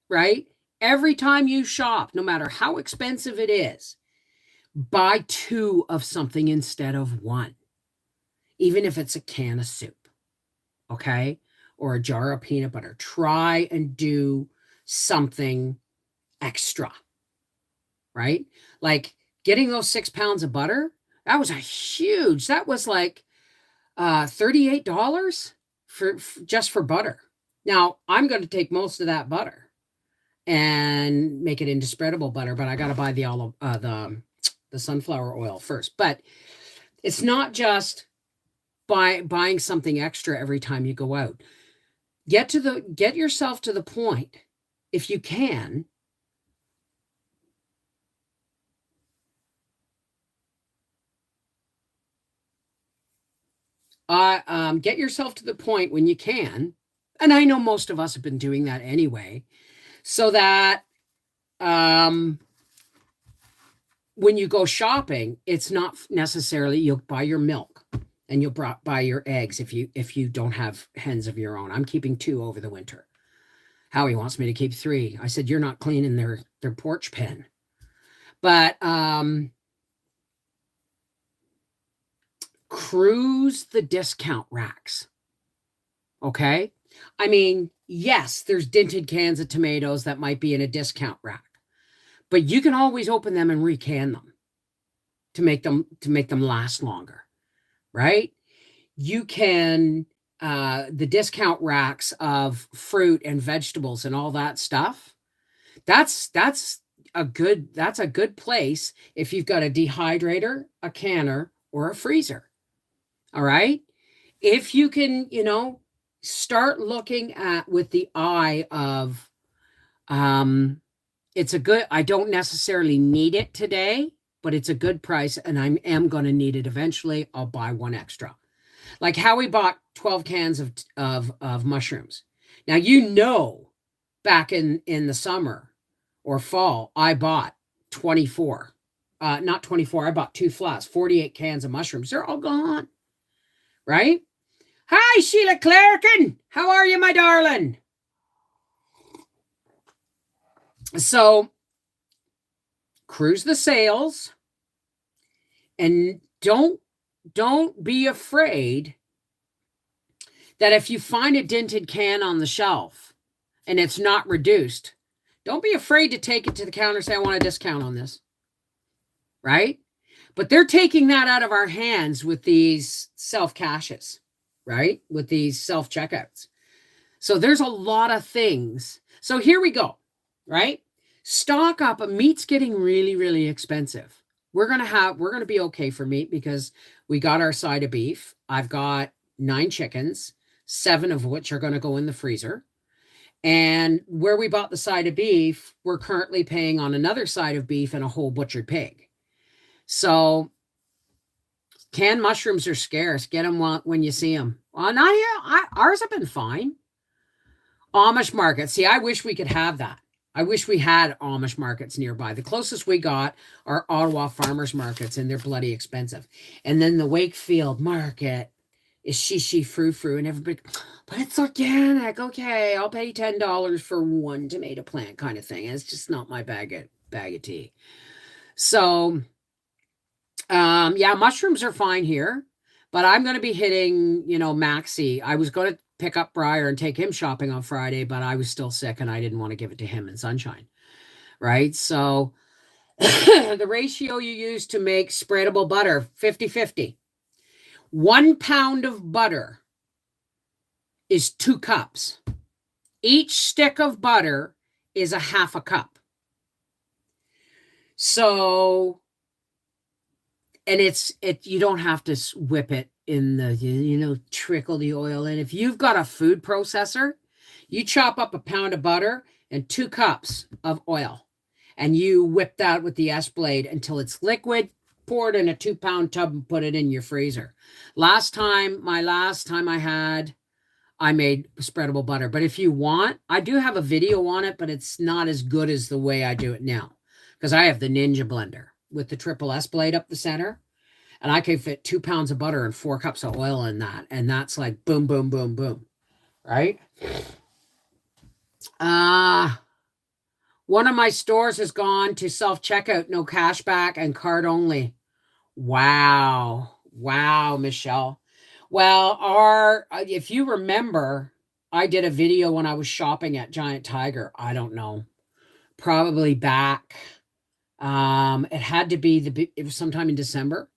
right? Every time you shop, no matter how expensive it is, buy 2 of something instead of 1, even if it's a can of soup, okay? Or a jar of peanut butter. Try and do something extra, right? Like getting those 6 pounds of butter, that was like $38 for just for butter. Now, I'm going to take most of that butter and make it into spreadable butter, but I got to buy the sunflower oil first. But it's not just buying something extra every time you go out. Get yourself to the point, if you can, get yourself to the point when you can, and I know most of us have been doing that anyway, so that when you go shopping, it's not necessarily you'll buy your milk and you'll buy your eggs if you don't have hens of your own. I'm keeping 2 over the winter. Howie wants me to keep 3. I said, you're not cleaning their porch pen. But cruise the discount racks. Okay? I mean, yes, there's dented cans of tomatoes that might be in a discount rack, but you can always open them and recan them to make them last longer, right? You can the discount racks of fruit and vegetables and all that stuff. That's a good place if you've got a dehydrator, a canner, or a freezer. All right? If you can, start looking at with the eye of I don't necessarily need it today, but it's a good price and I am going to need it eventually. I'll buy 1 extra. Like Howie bought 12 cans of mushrooms. Now, back in the summer or fall, I bought 24. Not 24, I bought 2 flats, 48 cans of mushrooms. They're all gone. Right? Hi, Sheila Clarkin. How are you, my darling? So, cruise the sales and don't be afraid that if you find a dented can on the shelf and it's not reduced, don't be afraid to take it to the counter and say, I want a discount on this. Right? But they're taking that out of our hands with these self-caches, right? With these self-checkouts. So there's a lot of things. So here we go, right? Stock up. Meat's getting really, really expensive. We're going to be okay for meat because we got our side of beef. I've got 9 chickens, 7 of which are going to go in the freezer. And where we bought the side of beef, we're currently paying on another side of beef and a whole butchered pig. So canned mushrooms are scarce. Get them when you see them. Well, not here. Ours have been fine. Amish markets. See, I wish we could have that. I wish we had Amish markets nearby. The closest we got are Ottawa farmers markets, and they're bloody expensive. And then the Wakefield market is she frou-frou, and everybody, but it's organic. Okay, I'll pay $10 for 1 tomato plant kind of thing. It's just not my bag of tea. So, yeah, mushrooms are fine here, but I'm going to be hitting, Maxie. I was going to pick up Briar and take him shopping on Friday, but I was still sick and I didn't want to give it to him in Sunshine. Right? So the ratio you use to make spreadable butter, 50-50. 1 pound of butter is 2 cups. Each stick of butter is a half a cup. So, and you don't have to whip it in the, trickle the oil in. If you've got a food processor, you chop up a pound of butter and 2 cups of oil, and you whip that with the S blade until it's liquid, pour it in a 2-pound tub and put it in your freezer. My last time I made spreadable butter. But if you want, I do have a video on it, but it's not as good as the way I do it now. Because I have the Ninja blender with the triple S blade up the center. And I can fit 2 pounds of butter and 4 cups of oil in that. And that's like boom, boom, boom, boom. Right? One of my stores has gone to self-checkout, no cashback, and card only. Wow. Wow, Michelle. Well, if you remember, I did a video when I was shopping at Giant Tiger. I don't know. Probably back. It had to be it was sometime in December.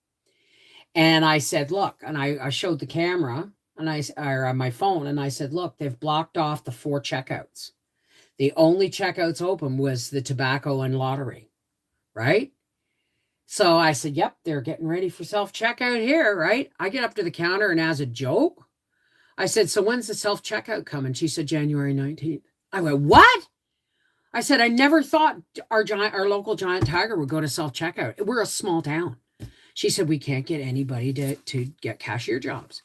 And I said, look, and I showed the camera or on my phone, and I said, look, they've blocked off the 4 checkouts. The only checkouts open was the tobacco and lottery, right? So I said, yep, they're getting ready for self-checkout here, right? I get up to the counter, and as a joke, I said, so when's the self-checkout coming? She said, January 19th. I went, what? I said, I never thought our local Giant Tiger would go to self-checkout. We're a small town. She said, we can't get anybody to get cashier jobs.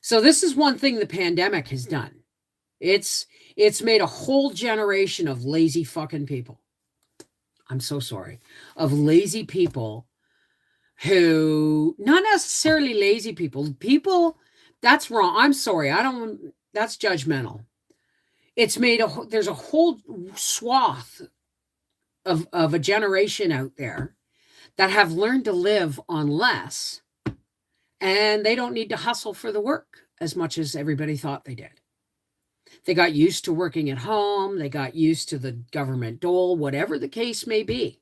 So this is one thing the pandemic has done. It's made a whole generation of lazy fucking people. I'm so sorry. Of lazy people who, not necessarily lazy people, that's wrong. I'm sorry. That's judgmental. It's made there's a whole swath of a generation out there that have learned to live on less, and they don't need to hustle for the work as much as everybody thought they did. They got used to working at home. They got used to the government dole, whatever the case may be.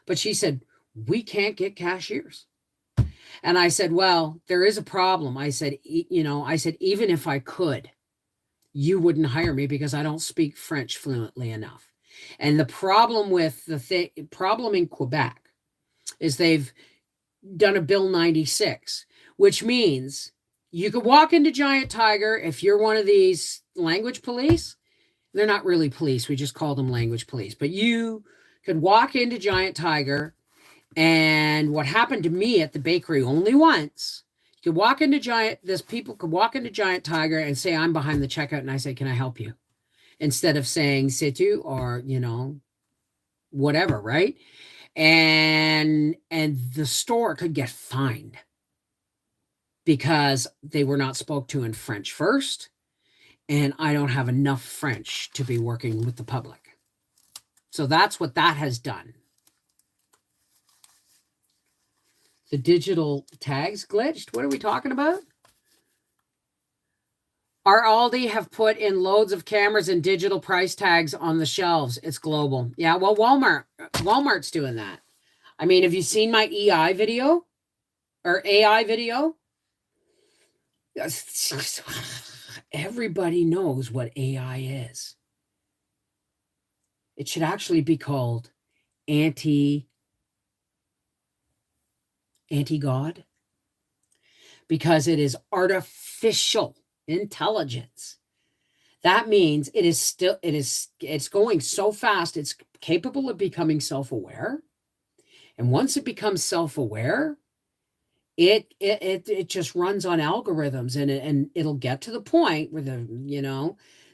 But she said, we can't get cashiers. And I said, well, there is a problem. I said, even if I could, you wouldn't hire me because I don't speak French fluently enough. And the problem problem in Quebec is they've done a Bill 96, which means you could walk into Giant Tiger if you're one of these language police. They're not really police. We just call them language police. But you could walk into Giant Tiger, and what happened to me at the bakery only once, people could walk into Giant Tiger and say, I'm behind the checkout, and I say, can I help you? Instead of saying, sais-tu, or, whatever, right? And the store could get fined because they were not spoke to in French first, and I don't have enough French to be working with the public. So that's what that has done. The digital tags glitched. What are we talking about? Our Aldi have put in loads of cameras and digital price tags on the shelves. It's global. Yeah, well, Walmart's doing that. I mean, have you seen my EI video or AI video? Everybody knows what AI is. It should actually be called anti-God, because it is artificial intelligence. That means it's going so fast, it's capable of becoming self-aware. And once it becomes self-aware, it just runs on algorithms, and it'll get to the point where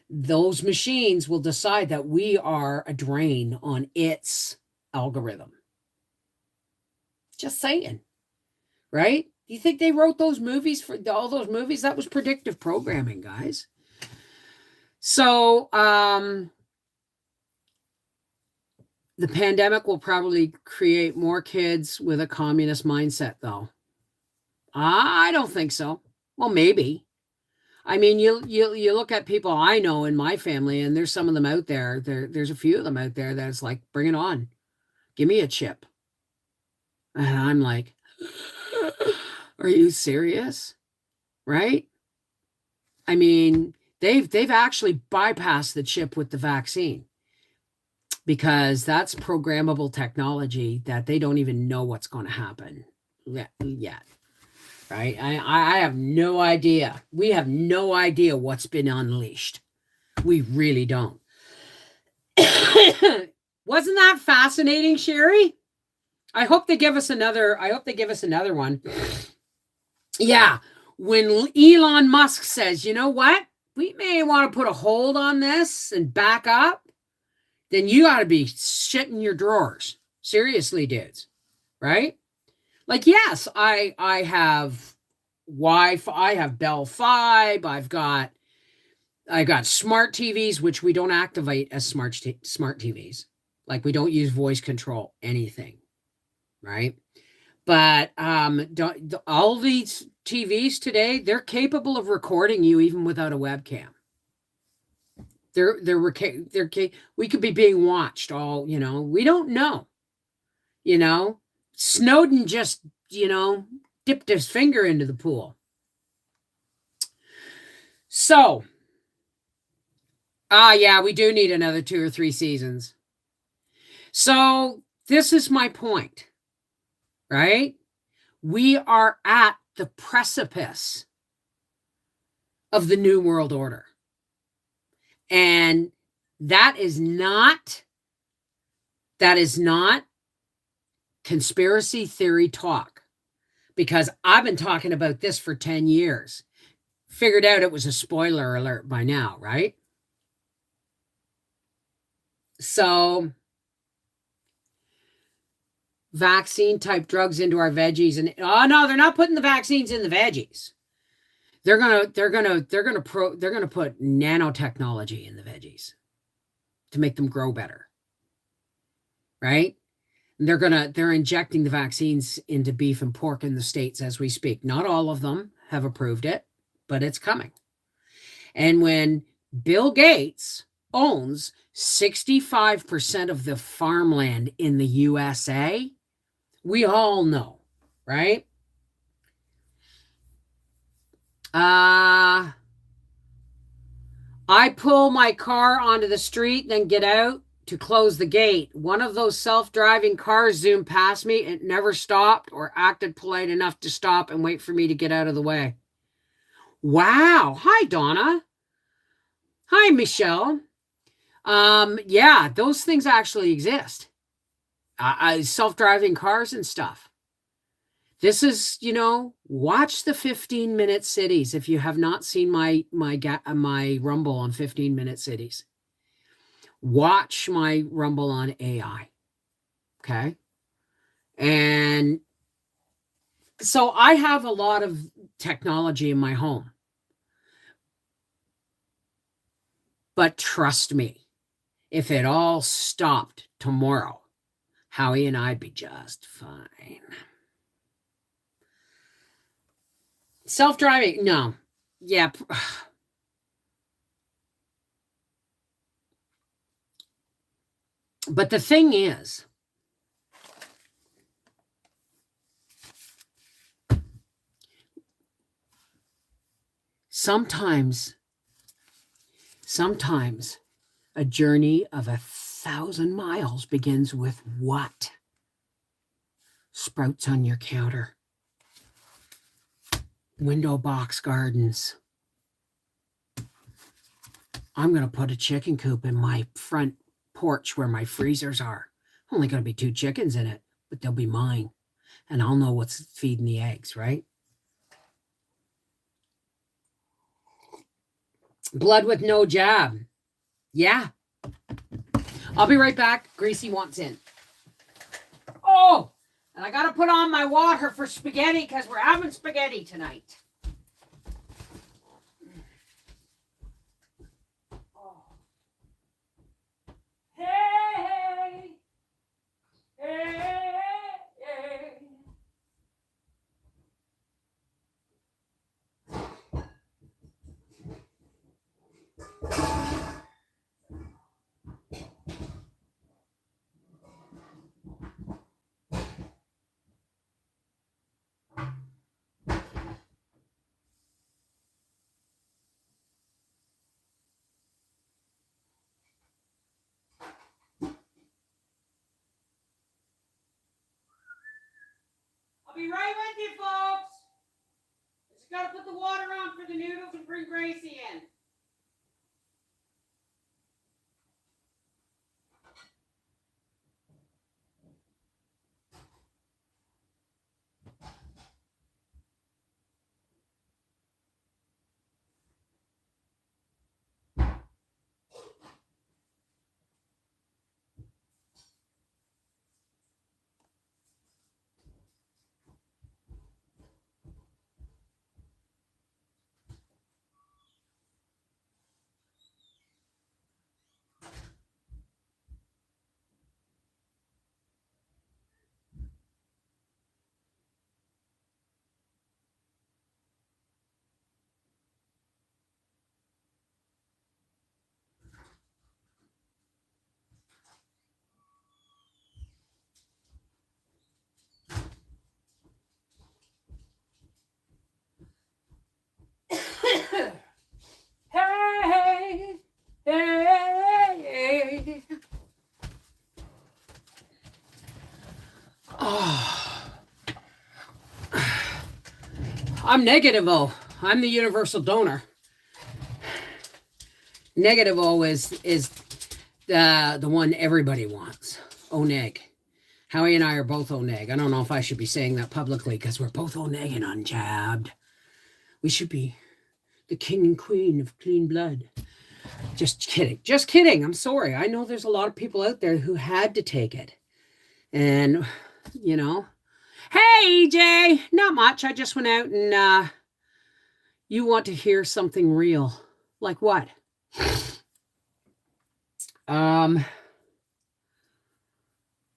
those machines will decide that we are a drain on its algorithm. Just saying, right? Do you think they wrote those movies for all those movies? That was predictive programming, guys. So, the pandemic will probably create more kids with a communist mindset, though. I don't think so. Well, maybe. I mean, you look at people I know in my family, and there's some of them out there. There's a few of them out there that's like, bring it on. Give me a chip. And I'm like, are you serious? Right? I mean, they've actually bypassed the chip with the vaccine, because that's programmable technology that they don't even know what's going to happen yet. Right? I have no idea. We have no idea what's been unleashed. We really don't. Wasn't that fascinating, Sherry? I hope they give us another. I hope they give us another one. Yeah. When Elon Musk says, you know what? We may want to put a hold on this and back up, then you got to be shitting your drawers. Seriously, dudes. Right? Like, yes, I have Wi-Fi, I have Bell 5, I got smart TVs, which we don't activate as smart TVs. Like, we don't use voice control anything, right? But all these TVs today, they're capable of recording you even without a webcam. We could be being watched all, we don't know, Snowden just, dipped his finger into the pool. So, yeah, we do need another 2 or 3 seasons. So, this is my point, right? We are at the precipice of the New World Order. And that is not conspiracy theory talk, because I've been talking about this for 10 years. Figured out it was a spoiler alert by now, right? So, vaccine type drugs into our veggies, and oh no, they're not putting the vaccines in the veggies. They're gonna put nanotechnology in the veggies to make them grow better, right? And they're injecting the vaccines into beef and pork in the States as we speak. Not all of them have approved it, but it's coming. And when Bill Gates owns 65% of the farmland in the USA, we all know, right? I pull my car onto the street, then get out to close the gate. One of those self-driving cars zoomed past me. It never stopped or acted polite enough to stop and wait for me to get out of the way. Wow. Hi, Donna. Hi, Michelle. Yeah, those things actually exist. Self-driving cars and stuff. This is, watch the 15-minute cities if you have not seen my Rumble on 15-minute cities. Watch my Rumble on AI. Okay? And so I have a lot of technology in my home. But trust me, if it all stopped tomorrow, Howie and I'd be just fine. Self-driving, no. Yeah. But the thing is, sometimes a journey of 1,000 miles begins with what? Sprouts on your counter. Window box gardens. I'm going to put a chicken coop in my front porch where my freezers are. Only going to be 2 chickens in it, but they'll be mine. And I'll know what's feeding the eggs, right? Blood with no jab. Yeah. I'll be right back. Gracie wants in. Oh, and I got to put on my water for spaghetti because we're having spaghetti tonight. Oh. Hey, hey, hey. I'll be right with you, folks. I just got to put the water on for the noodles and bring Gracie in. Oh, I'm negative O. I'm the universal donor. Negative O is the one everybody wants. O neg. Howie and I are both O neg. I don't know if I should be saying that publicly because we're both O neg and unjabbed. We should be the king and queen of clean blood. Just kidding. Just kidding. I'm sorry. I know there's a lot of people out there who had to take it. And, you know, hey, EJ, not much. I just went out and you want to hear something real. Like what?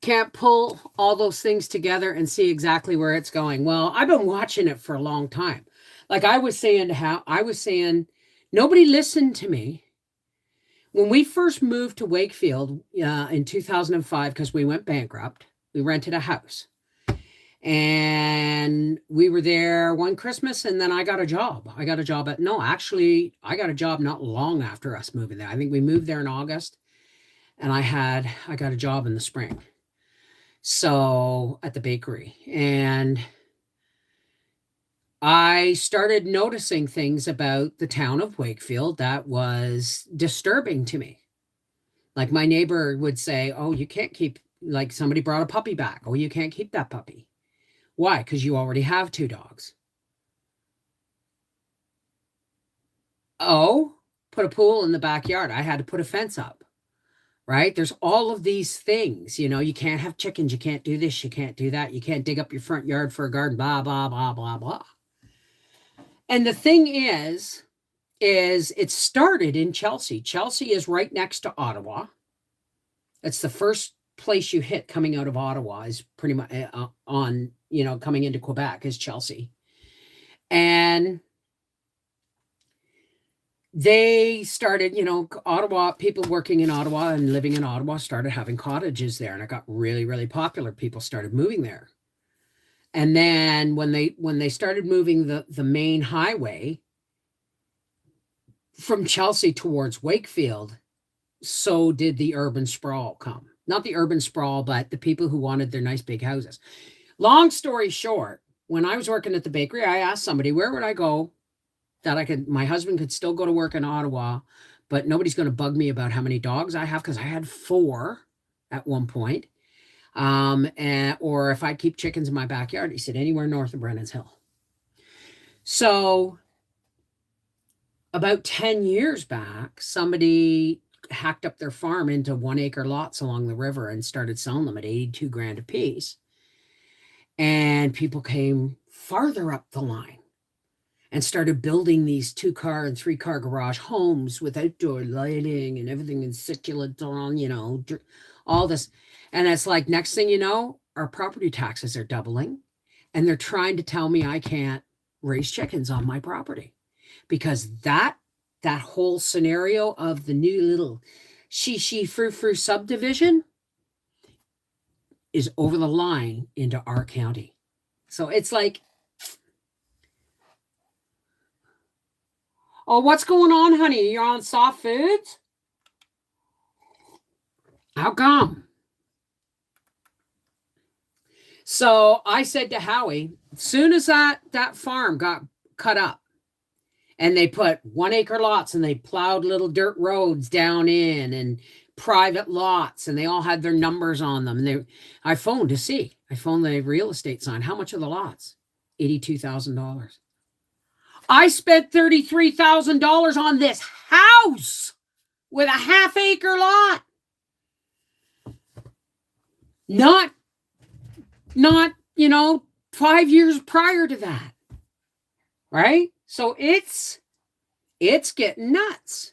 Can't pull all those things together and see exactly where it's going. Well, I've been watching it for a long time. Like I was saying, nobody listened to me. When we first moved to Wakefield in 2005, because we went bankrupt, we rented a house. And we were there one Christmas, and then I got a job. I got a job I got a job not long after us moving there. I think we moved there in August, and I got a job in the spring. So at the bakery, and I started noticing things about the town of Wakefield that was disturbing to me. Like my neighbor would say, oh, you can't keep, like somebody brought a puppy back. Oh, you can't keep that puppy. Why? Because you already have 2 dogs. Oh, put a pool in the backyard. I had to put a fence up. Right? There's all of these things, you can't have chickens. You can't do this. You can't do that. You can't dig up your front yard for a garden, blah, blah, blah, blah, blah. And the thing is it started in Chelsea. Chelsea is right next to Ottawa. It's the first place you hit coming out of Ottawa is pretty much on, coming into Quebec is Chelsea. And they started, Ottawa, people working in Ottawa and living in Ottawa started having cottages there, and it got really, really popular. People started moving there. And then when they started moving the main highway from Chelsea towards Wakefield, so did the urban sprawl come. Not the urban sprawl, but the people who wanted their nice big houses. Long story short, when I was working at the bakery, I asked somebody, where would I go that my husband could still go to work in Ottawa, but nobody's going to bug me about how many dogs I have, because I had 4 at one point. Or if I keep chickens in my backyard. He said, anywhere north of Brennan's Hill. So about 10 years back, somebody hacked up their farm into 1-acre lots along the river and started selling them at $82,000 a piece. And people came farther up the line and started building these 2-car and 3-car garage homes with outdoor lighting and everything in succulent on, all this. And it's like, next thing you know, our property taxes are doubling, and they're trying to tell me I can't raise chickens on my property because that whole scenario of the new little frou subdivision is over the line into our county. So it's like, oh, what's going on, honey? You're on soft foods? How come? So I said to Howie, as soon as that farm got cut up and they put 1-acre lots and they plowed little dirt roads down in and private lots, and they all had their numbers on them. And I phoned the real estate sign. How much are the lots? $82,000. I spent $33,000 on this house with a 1/2-acre lot. Not 5 years prior to that. Right? So it's getting nuts.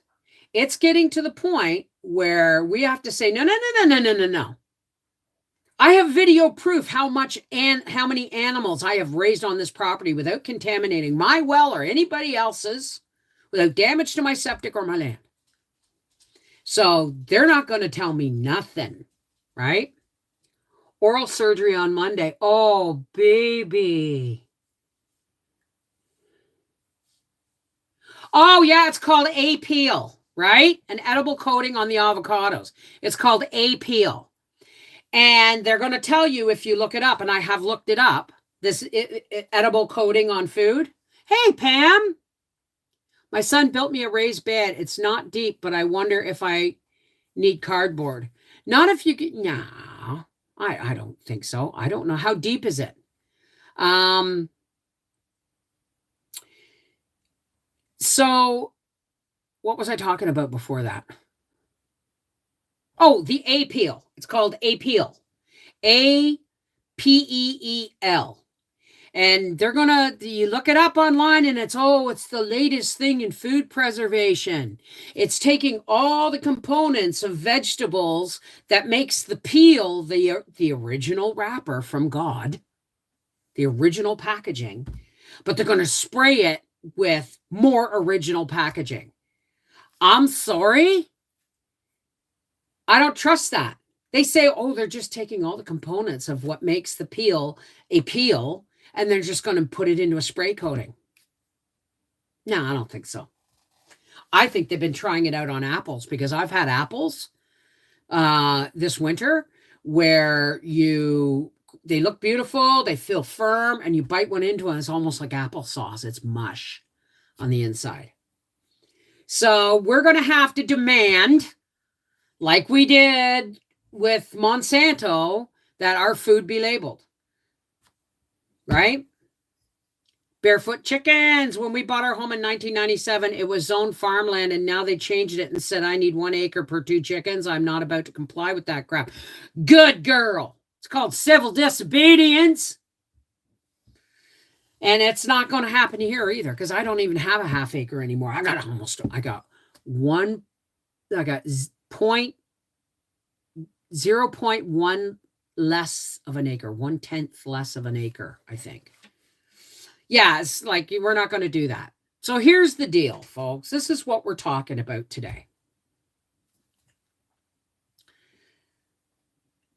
It's getting to the point where we have to say, no. I have video proof how many animals I have raised on this property without contaminating my well or anybody else's, without damage to my septic or my land. So they're not going to tell me nothing, right? Oral surgery on Monday. Oh, baby. Oh, yeah, it's called A-peel, right? An edible coating on the avocados. It's called A-peel. And they're going to tell you if you look it up, and I have looked it up, this edible coating on food. Hey, Pam, my son built me a raised bed. It's not deep, but I wonder if I need cardboard. Not if you get, no, I don't think so. I don't know. How deep is it? So what was I talking about before that? Oh, the A-peel. It's called A-peel. A-P-E-E-L. And they're going to, you look it up online and it's the latest thing in food preservation. It's taking all the components of vegetables that makes the peel, the original wrapper from God, the original packaging, but they're going to spray it with more original packaging. I'm sorry. I don't trust that. They say, they're just taking all the components of what makes the peel a peel, and they're just going to put it into a spray coating. No, I don't think so. I think they've been trying it out on apples, because I've had apples this winter where they look beautiful, they feel firm, and you bite one into it, and it's almost like applesauce. It's mush on the inside. So we're going to have to demand, like we did with Monsanto, that our food be labeled. Right? Barefoot chickens. When we bought our home in 1997, it was zoned farmland, and now they changed it and said I need 1 acre per 2 chickens. I'm not about to comply with that crap. Good girl. It's called civil disobedience. And it's not going to happen here either, because I don't even have a half acre anymore. I got 0.1 less of an acre, 1/10 less of an acre, I think. Yeah, it's like we're not going to do that. So here's the deal, folks. This is what we're talking about today.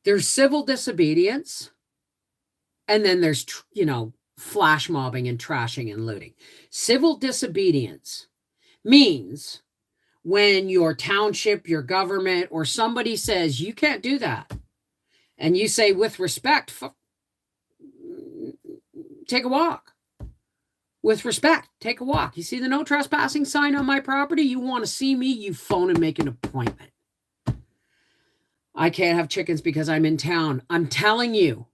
There's civil disobedience, and then there's, flash mobbing and trashing and looting. Civil disobedience means when your township, your government, or somebody says you can't do that, and you say, with respect, take a walk. With respect, take a walk. You see the no trespassing sign on my property? You want to see me? You phone and make an appointment. I can't have chickens because I'm in town. I'm telling you,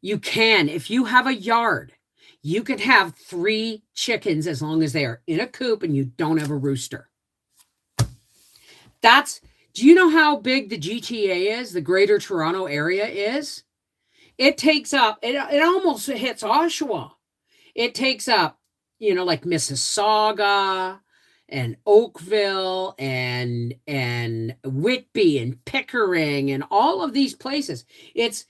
you can. If you have a yard, you can have 3 chickens as long as they are in a coop and you don't have a rooster. Do you know how big the GTA is, the Greater Toronto Area is? It takes up, it almost hits Oshawa. It takes up, like Mississauga and Oakville and Whitby and Pickering and all of these places. It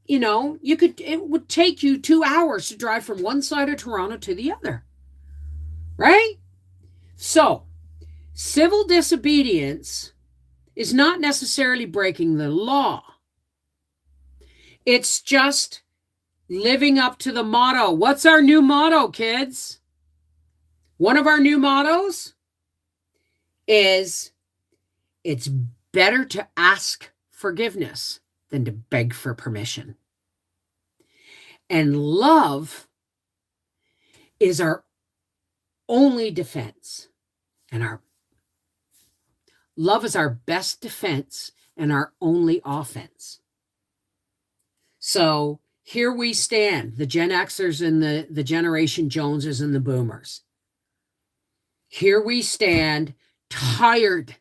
would take you 2 hours to drive from one side of Toronto to the other. Right? So, civil disobedience is not necessarily breaking the law. It's just living up to the motto. What's our new motto, kids? One of our new mottos is, it's better to ask forgiveness than to beg for permission. And love is our only defense, and love is our best defense and our only offense. So here we stand, the Gen Xers and the Generation Joneses and the Boomers. Here we stand, tired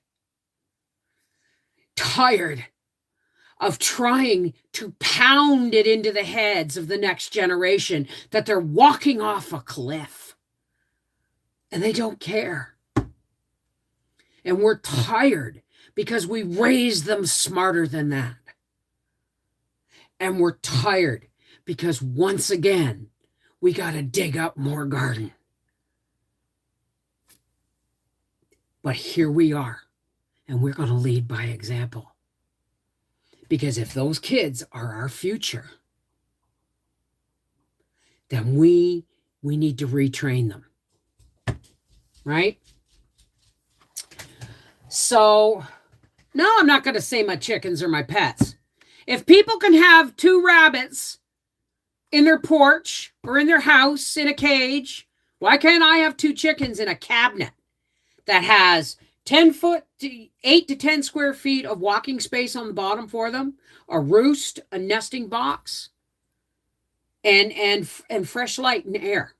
of trying to pound it into the heads of the next generation that they're walking off a cliff. And they don't care. And we're tired because we raised them smarter than that. And we're tired because once again, we got to dig up more garden. But here we are, and we're going to lead by example. Because if those kids are our future, then we need to retrain them. Right? So No, I'm not going to say my chickens are my pets. If people can have 2 rabbits in their porch or in their house in a cage, why can't I have 2 chickens in a cabinet that has 10 foot to 8 to 10 square feet of walking space on the bottom for them, a roost, a nesting box, and fresh light and air?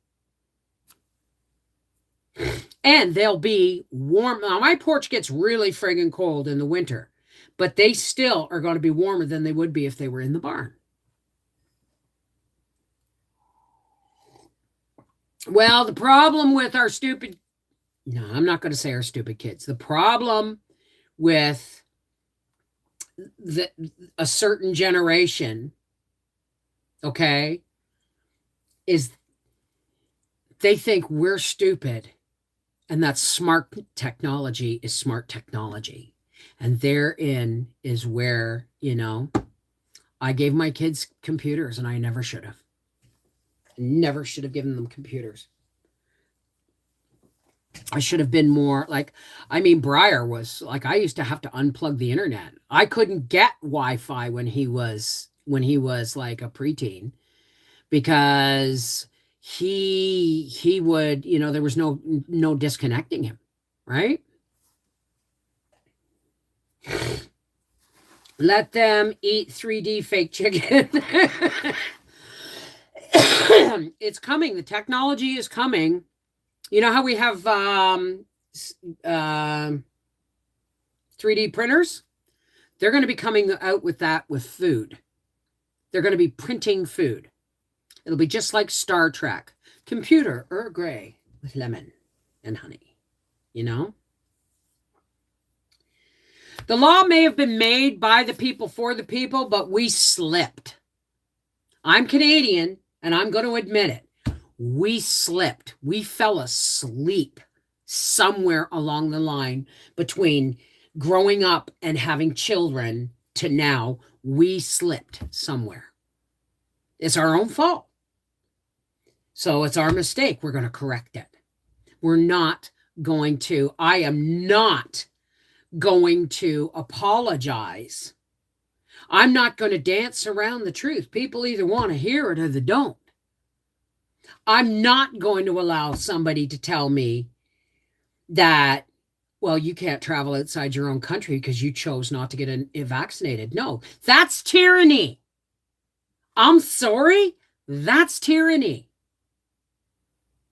And they'll be warm. Now, my porch gets really friggin' cold in the winter, but they still are going to be warmer than they would be if they were in the barn. Well, the problem with our stupid, no, I'm not going to say our stupid kids. The problem with a certain generation, okay, is they think we're stupid and that smart technology is smart technology. And therein is where, I gave my kids computers and I never should have. Never should have given them computers. I should have been more like, Briar was like, I used to have to unplug the internet. I couldn't get Wi-Fi when he was like a preteen, because he would, there was no disconnecting him, right? Let them eat 3D fake chicken. It's coming. The technology is coming. You know how we have 3D printers? They're going to be coming out with that with food. They're going to be printing food. It'll be just like Star Trek. Computer, Earl Grey with lemon and honey. The law may have been made by the people for the people, but we slipped. I'm Canadian, and I'm going to admit it. We slipped. We fell asleep somewhere along the line between growing up and having children to now. We slipped somewhere. It's our own fault. So it's our mistake. We're going to correct it. I am not going to apologize. I'm not going to dance around the truth. People either want to hear it or they don't. I'm not going to allow somebody to tell me that, well, you can't travel outside your own country because you chose not to get vaccinated. No, that's tyranny. I'm sorry. That's tyranny.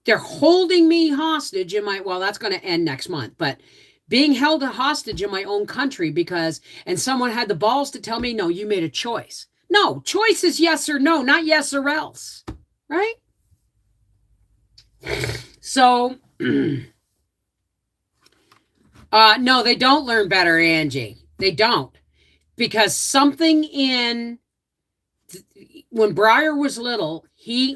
They're holding me hostage that's going to end next month, but being held a hostage in my own country and someone had the balls to tell me, no, you made a choice. No, choice is yes or no, not yes or else, right? So, no, they don't learn better, Angie. They don't. Because when Briar was little,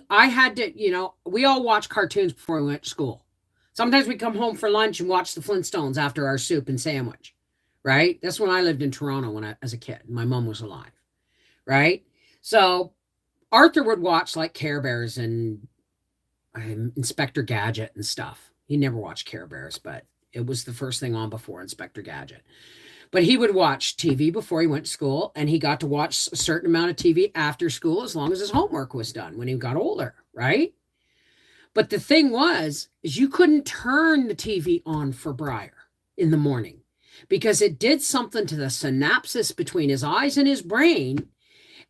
I had to, we all watch cartoons before we went to school. Sometimes we come home for lunch and watch the Flintstones after our soup and sandwich, right? That's when I lived in Toronto as a kid. My mom was alive, right? So Arthur would watch like Care Bears and Inspector Gadget and stuff. He never watched Care Bears, but it was the first thing on before Inspector Gadget. But he would watch TV before he went to school, and he got to watch a certain amount of TV after school as long as his homework was done when he got older, right? But the thing is you couldn't turn the TV on for Briar in the morning because it did something to the synapses between his eyes and his brain,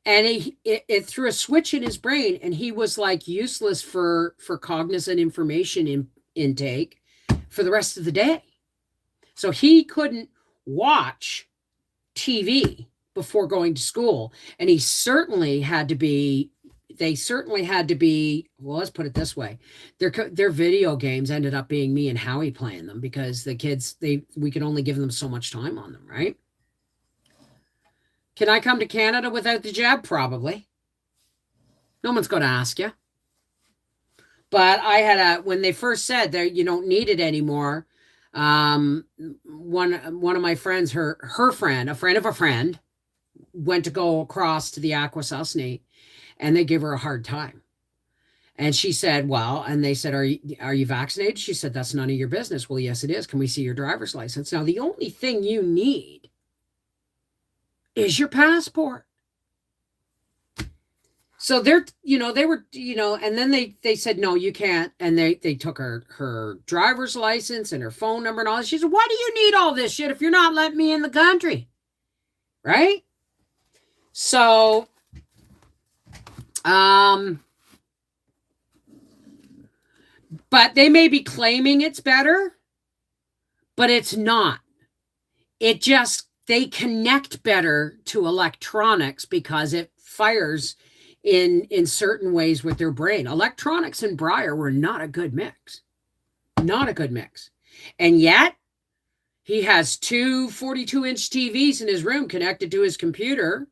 and it threw a switch in his brain, and he was like useless for cognizant information intake for the rest of the day. So he couldn't watch TV before going to school, and they certainly had to be, well, let's put it this way. Their video games ended up being me and Howie playing them because the kids, we could only give them so much time on them, right? Can I come to Canada without the jab? Probably. No one's going to ask you. But when they first said that you don't need it anymore, one of my friends, her friend, a friend of a friend, went to go across to the Akwesasne, and they gave her a hard time. And she said, well, and they said, are you vaccinated? She said, that's none of your business. Well, yes, it is. Can we see your driver's license? Now, the only thing you need is your passport. So they're, they were, and then they said, no, you can't. And they took her driver's license and her phone number and all that. She said, why do you need all this shit if you're not letting me in the country? Right? So, but they may be claiming it's better, but it's not. It just, they connect better to electronics because it fires in certain ways with their brain. Electronics and Breyer were not a good mix. Not a good mix. And yet, he has two 42-inch TVs in his room connected to his computer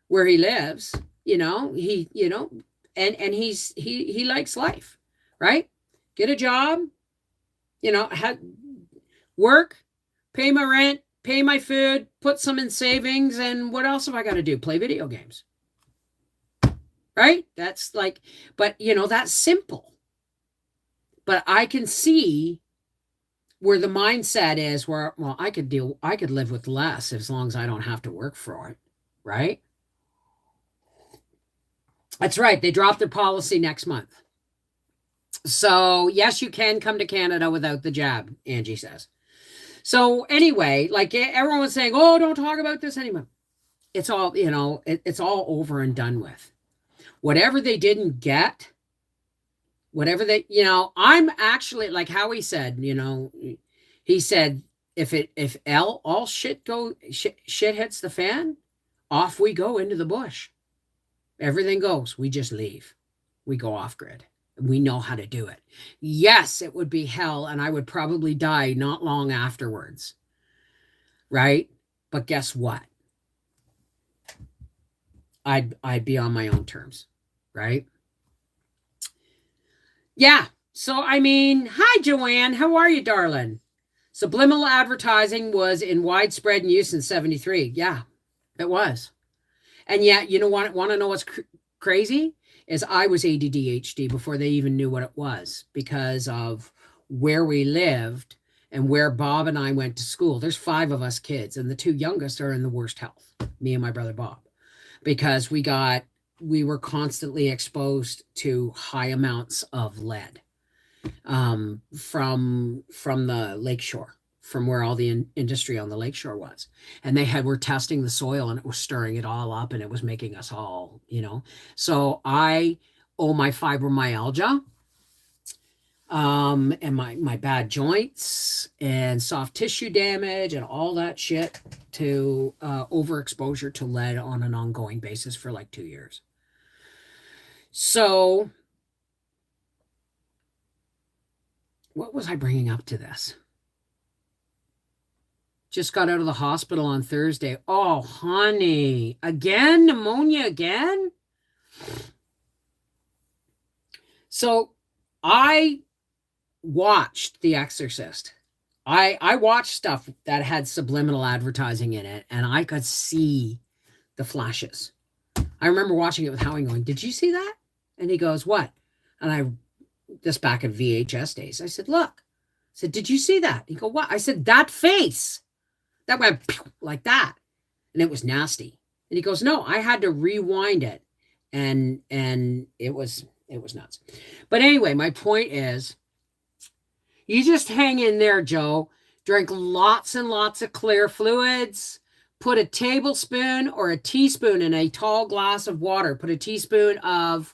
where he lives. And he likes life, right? Get a job, work, pay my rent, pay my food, put some in savings, and what else have I got to do? Play video games. Right? That's like, but that's simple. But I can see where the mindset is where, well, I could live with less as long as I don't have to work for it. Right? That's right. They dropped their policy next month. So yes, you can come to Canada without the jab, Angie says. So anyway, like everyone was saying, oh, don't talk about this anymore. It's all, it's all over and done with. Whatever they didn't get, whatever they, I'm actually, like Howie said, he said, if all shit hits the fan, off we go into the bush. Everything goes. We just leave. We go off grid. We know how to do it. Yes, it would be hell, and I would probably die not long afterwards. Right? But guess what? I'd be on my own terms, right? Yeah. So, I mean, hi, Joanne. How are you, darling? Subliminal advertising was in widespread use in 73. Yeah, it was. And yet, want to know what's crazy? Is I was ADHD before they even knew what it was because of where we lived and where Bob and I went to school. There's 5 of us kids, and the 2 youngest are in the worst health, me and my brother Bob. Because we were constantly exposed to high amounts of lead from the lakeshore, from where all the industry on the lakeshore was. And were testing the soil, and it was stirring it all up, and it was making us all, So I owe my fibromyalgia and my bad joints and soft tissue damage and all that shit to overexposure to lead on an ongoing basis for like 2 years. So what was I bringing up to this? Just got out of the hospital on Thursday. Oh, honey, again? Pneumonia again? So I watched The Exorcist. I watched stuff that had subliminal advertising in it, and I could see the flashes. I remember watching it with Howie going, did you see that? And he goes, what? And this back in VHS days, I said, look. I said, did you see that? He go, what? I said, that face. That went like that. And it was nasty. And he goes, no, I had to rewind it. And it was nuts. But anyway, my point is, you just hang in there, Joe. Drink lots and lots of clear fluids. Put a tablespoon or a teaspoon in a tall glass of water. Put a teaspoon of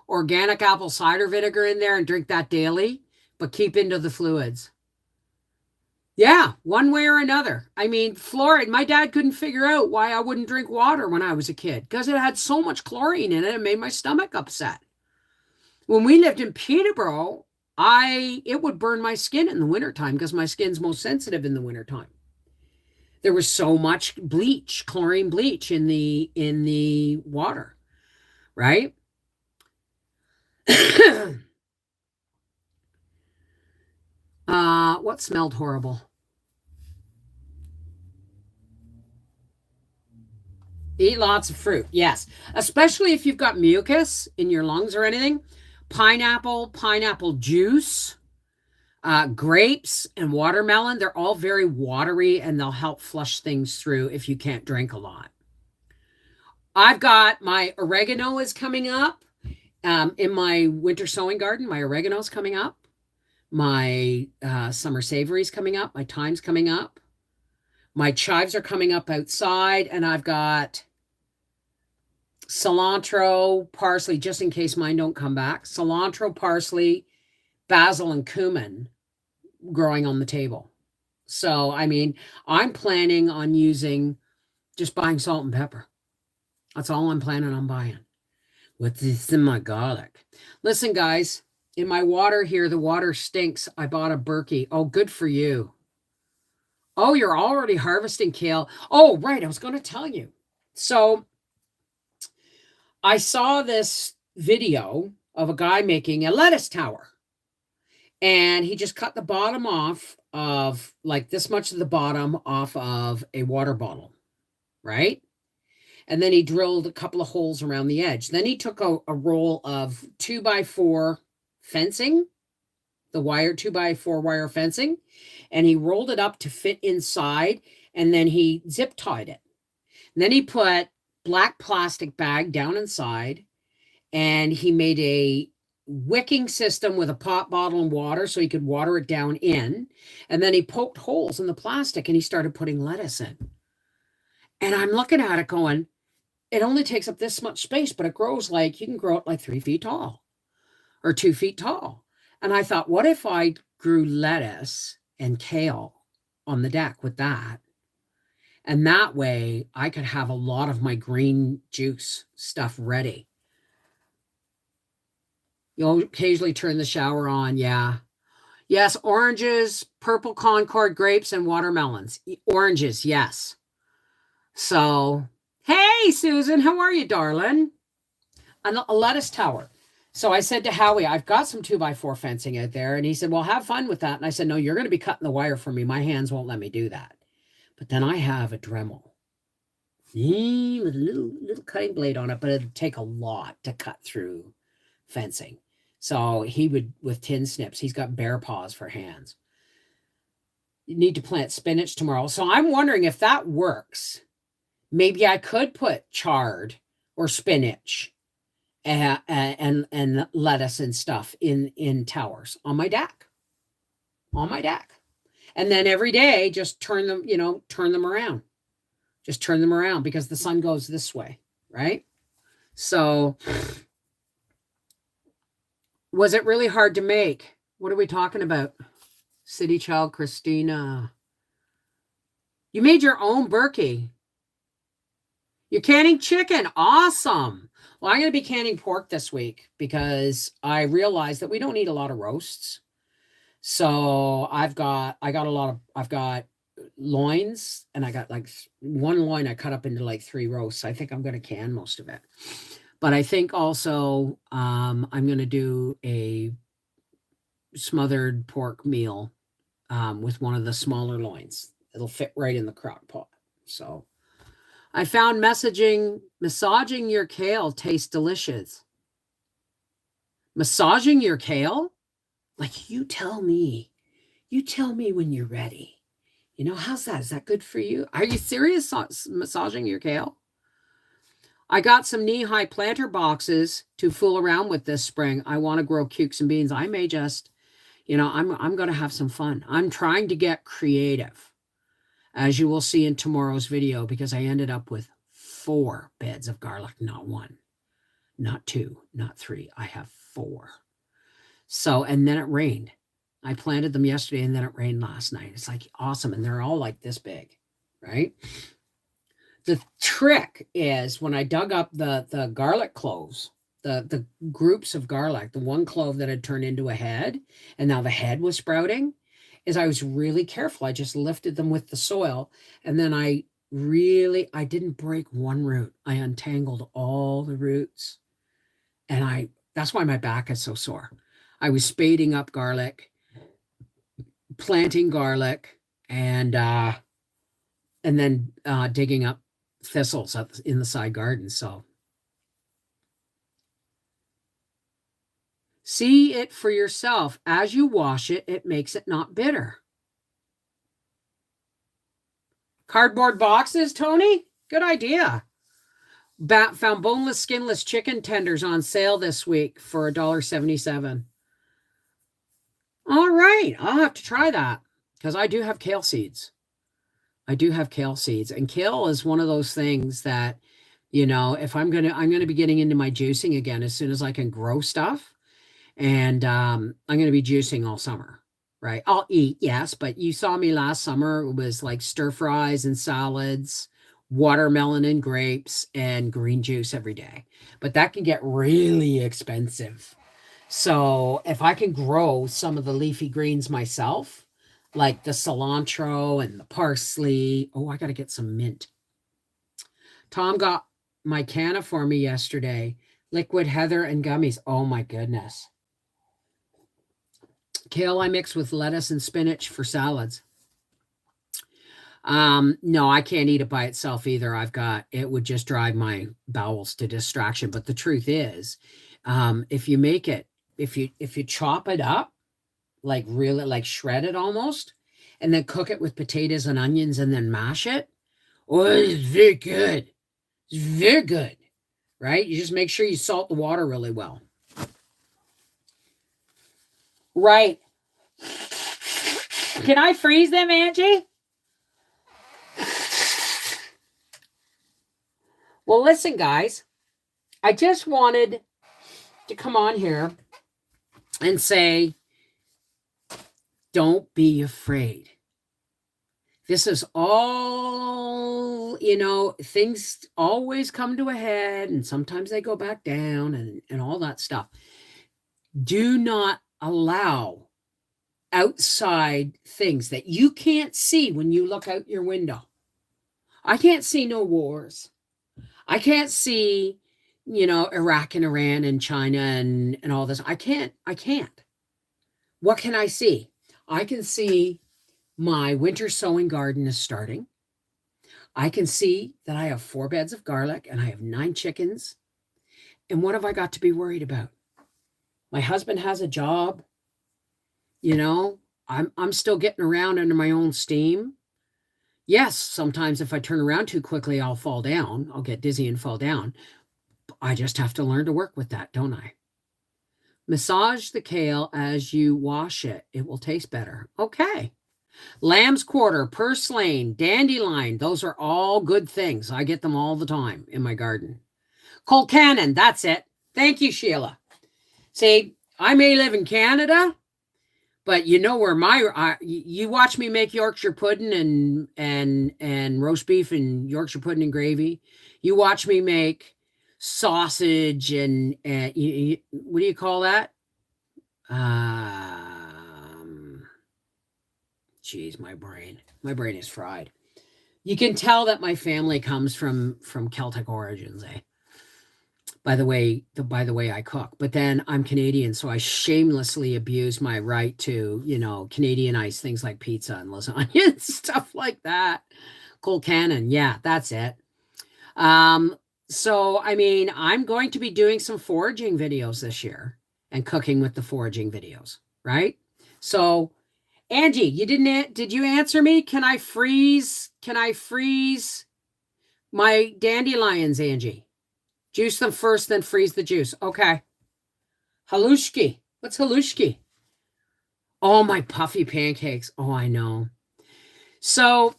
organic apple cider vinegar in there and drink that daily. But keep into the fluids. Yeah, one way or another. I mean, fluoride. My dad couldn't figure out why I wouldn't drink water when I was a kid. Because it had so much chlorine in it, it made my stomach upset. When we lived in Peterborough, it would burn my skin in the wintertime because my skin's most sensitive in the wintertime. There was so much bleach, chlorine bleach in the water, right? What smelled horrible? Eat lots of fruit, yes. Especially if you've got mucus in your lungs or anything. Pineapple juice, grapes, and watermelon. They're all very watery, and they'll help flush things through if you can't drink a lot. I've got my oregano is coming up. In my winter sowing garden, my oregano is coming up. My summer savory is coming up. My thyme's coming up. My chives are coming up outside, and I've got cilantro, parsley, just in case mine don't come back. Cilantro, parsley, basil, and cumin growing on the table. So, I mean, I'm planning on just buying salt and pepper. That's all I'm planning on buying. With this in my garlic. Listen, guys, in my water here, the water stinks. I bought a Berkey. Oh, good for you. Oh, you're already harvesting kale. Oh, right. I was going to tell you. So I saw this video of a guy making a lettuce tower. And he just cut the bottom off of like this much of the bottom off of a water bottle, right? And then he drilled a couple of holes around the edge. Then he took a roll of 2x4 fencing, the wire 2x4 wire fencing, and he rolled it up to fit inside, and then he zip tied it. And then he put black plastic bag down inside, and he made a wicking system with a pop bottle and water so he could water it down in. And then he poked holes in the plastic and he started putting lettuce in. And I'm looking at it going, it only takes up this much space, but it grows like, you can grow it like 3 feet tall or 2 feet tall. And I thought, what if I grew lettuce and kale on the deck with that? And that way I could have a lot of my green juice stuff ready. You'll occasionally turn the shower on. Yeah. Yes, oranges, purple Concord grapes, and watermelons. Oranges, yes. So, hey, Susan, how are you, darling? A lettuce tower. So I said to Howie, I've got some 2x4 fencing out there. And he said, well, have fun with that. And I said, no, you're going to be cutting the wire for me. My hands won't let me do that. But then I have a Dremel with a little cutting blade on it, but it'd take a lot to cut through fencing. So he would, with tin snips, he's got bear paws for hands. You need to plant spinach tomorrow. So I'm wondering if that works. Maybe I could put chard or spinach and lettuce and stuff in towers on my deck. And then every day, just turn them around. Just turn them around because the sun goes this way, right? So was it really hard to make? What are we talking about? City Child Christina. You made your own Berkey. You're canning chicken. Awesome. Well, I'm going to be canning pork this week because I realized that we don't eat a lot of roasts. So I've got loins, and I got like one loin I cut up into like 3 roasts. I think I'm going to can most of it. But I think also I'm going to do a smothered pork meal with one of the smaller loins. It'll fit right in the crock pot. So I found massaging your kale tastes delicious. Massaging your kale? Like, you tell me when you're ready. You know, how's that? Is that good for you? Are you serious massaging your kale? I got some knee-high planter boxes to fool around with this spring. I want to grow cukes and beans. I may just, I'm going to have some fun. I'm trying to get creative, as you will see in tomorrow's video, because I ended up with 4 beds of garlic, not 1, not 2, not 3. I have 4. So, and then it rained. I planted them yesterday and then it rained last night. It's like awesome. And they're all like this big, right? The trick is when I dug up the garlic cloves, the groups of garlic, the one clove that had turned into a head, and now the head was sprouting, is I was really careful. I just lifted them with the soil, and then I didn't break one root. I untangled all the roots, and that's why my back is so sore. I was spading up garlic, planting garlic, and then digging up thistles in the side garden. So see it for yourself. As you wash it, it makes it not bitter. Cardboard boxes, Tony? Good idea. Found boneless, skinless chicken tenders on sale this week for $1.77. All right, I'll have to try that because I do have kale seeds. I do have kale seeds, and kale is one of those things that, if I'm gonna be getting into my juicing again as soon as I can grow stuff, and I'm gonna be juicing all summer. Right, I'll eat, yes, but you saw me last summer. It was like stir fries and salads, watermelon and grapes, and green juice every day. But that can get really expensive. So if I can grow some of the leafy greens myself, like the cilantro and the parsley. Oh, I got to get some mint. Tom got my canna for me yesterday. Liquid heather and gummies. Oh my goodness. Kale I mix with lettuce and spinach for salads. No, I can't eat it by itself either. It would just drive my bowels to distraction. But the truth is, if you make it, if you chop it up, like really like shred it almost, and then cook it with potatoes and onions and then mash it, oh, it's very good. It's very good, right? You just make sure you salt the water really well. Right. Can I freeze them, Angie? Well, listen, guys, I just wanted to come on here and say, don't be afraid. This is all, things always come to a head and sometimes they go back down and all that stuff. Do not allow outside things that you can't see when you look out your window. I can't see no wars. I can't see, Iraq and Iran and China and all this. I can't. What can I see? I can see my winter sowing garden is starting. I can see that I have 4 beds of garlic and I have 9 chickens. And what have I got to be worried about? My husband has a job. I'm still getting around under my own steam. Yes, sometimes if I turn around too quickly, I'll fall down. I'll get dizzy and fall down. I just have to learn to work with that, don't I? Massage the kale as you wash it. It will taste better. Okay. Lamb's quarter, purslane, dandelion. Those are all good things. I get them all the time in my garden. Colcannon, that's it. Thank you, Sheila. See, I may live in Canada, but where you watch me make Yorkshire pudding and roast beef and Yorkshire pudding and gravy. You watch me make sausage and what do you call that? Geez, my brain is fried. You can tell that my family comes from Celtic origins, eh? By the way I cook. But then I'm Canadian, so I shamelessly abuse my right to, Canadianize things like pizza and lasagna and stuff like that. Colcannon, yeah, that's it. So, I'm going to be doing some foraging videos this year and cooking with the foraging videos, right? So, Angie, did you answer me? Can I freeze my dandelions, Angie? Juice them first, then freeze the juice. Okay. Halushki. What's halushki? Oh, my puffy pancakes. Oh, I know. So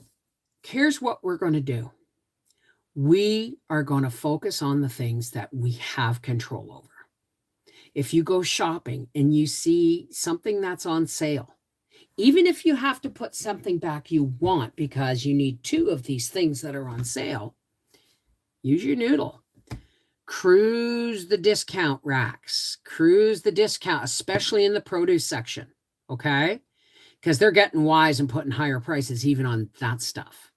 here's what we're going to do. We are going to focus on the things that we have control over. If you go shopping and you see something that's on sale, even if you have to put something back you want because you need 2 of these things that are on sale, use your noodle. Cruise the discount racks. Cruise the discount, especially in the produce section, okay? Because they're getting wise and putting higher prices even on that stuff.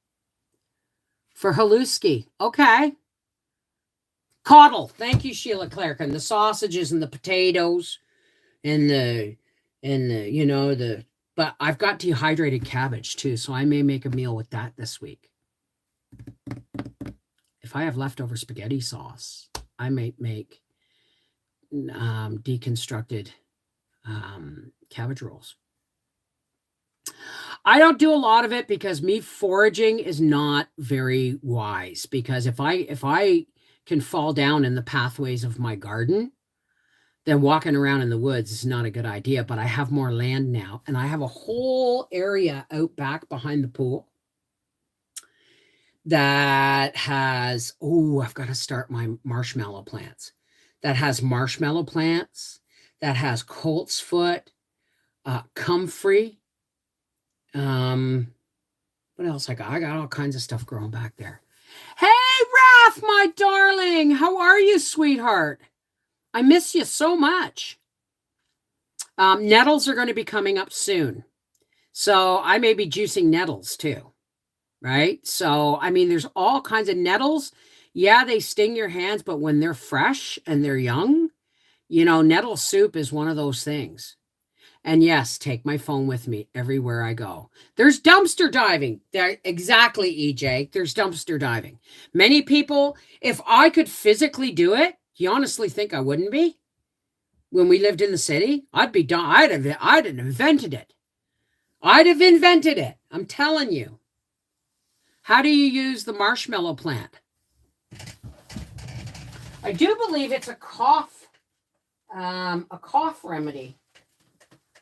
For haluski, okay. Coddle, thank you, Sheila Clark. And the sausages and the potatoes and but I've got dehydrated cabbage too, so I may make a meal with that this week. If I have leftover spaghetti sauce, I might make deconstructed cabbage rolls. I don't do a lot of it because me foraging is not very wise, because if I can fall down in the pathways of my garden, then walking around in the woods is not a good idea. But I have more land now, and I have a whole area out back behind the pool that has, I've got to start my marshmallow plants. That has marshmallow plants, that has colt's foot, comfrey. What else I got? I got all kinds of stuff growing back there. Hey, Raph, my darling. How are you, sweetheart? I miss you so much. Nettles are going to be coming up soon. So I may be juicing nettles too, right? So, I mean, there's all kinds of nettles. Yeah, they sting your hands, but when they're fresh and they're young, nettle soup is one of those things. And yes, take my phone with me everywhere I go. There's dumpster diving. There, exactly, EJ. There's dumpster diving. Many people, if I could physically do it, you honestly think I wouldn't be? When we lived in the city, I'd be done. I'd have invented it. I'd have invented it. I'm telling you. How do you use the marshmallow plant? I do believe it's a cough remedy.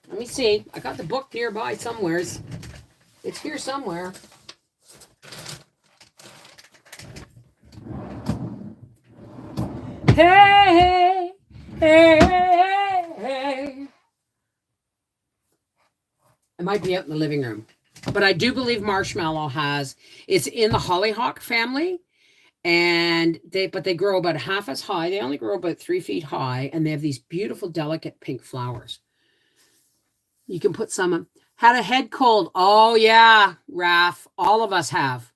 Let me see. I got the book nearby somewheres. It's here somewhere. Hey, hey, hey. I might be out in the living room. But I do believe marshmallow it's in the hollyhock family. And they grow about half as high. They only grow about 3 feet high. And they have these beautiful, delicate pink flowers. You can put some. Had a head cold. Oh, yeah, Raph. All of us have.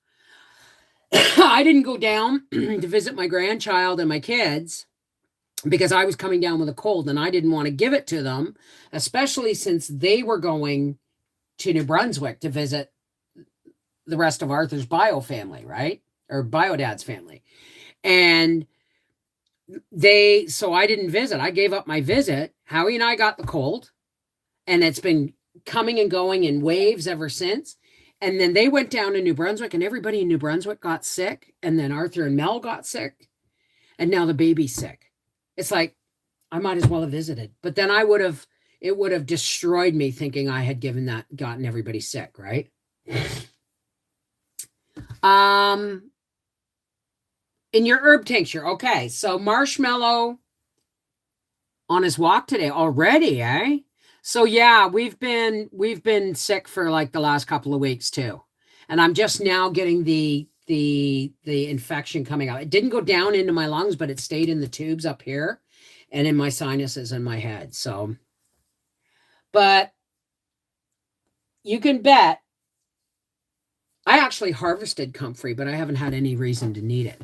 I didn't go down to visit my grandchild and my kids because I was coming down with a cold and I didn't want to give it to them, especially since they were going to New Brunswick to visit the rest of Arthur's bio family, right? Or bio dad's family. And so I didn't visit. I gave up my visit. Howie and I got the cold. And it's been coming and going in waves ever since. And then they went down to New Brunswick and everybody in New Brunswick got sick. And then Arthur and Mel got sick. And now the baby's sick. It's like, I might as well have visited. But then it would have destroyed me thinking I had gotten everybody sick, right? In your herb tincture. Okay. So Marshmallow on his walk today already, eh? So yeah, we've been sick for like the last couple of weeks too. And I'm just now getting the infection coming out. It didn't go down into my lungs, but it stayed in the tubes up here and in my sinuses and my head. So, but you can bet I actually harvested comfrey, but I haven't had any reason to need it.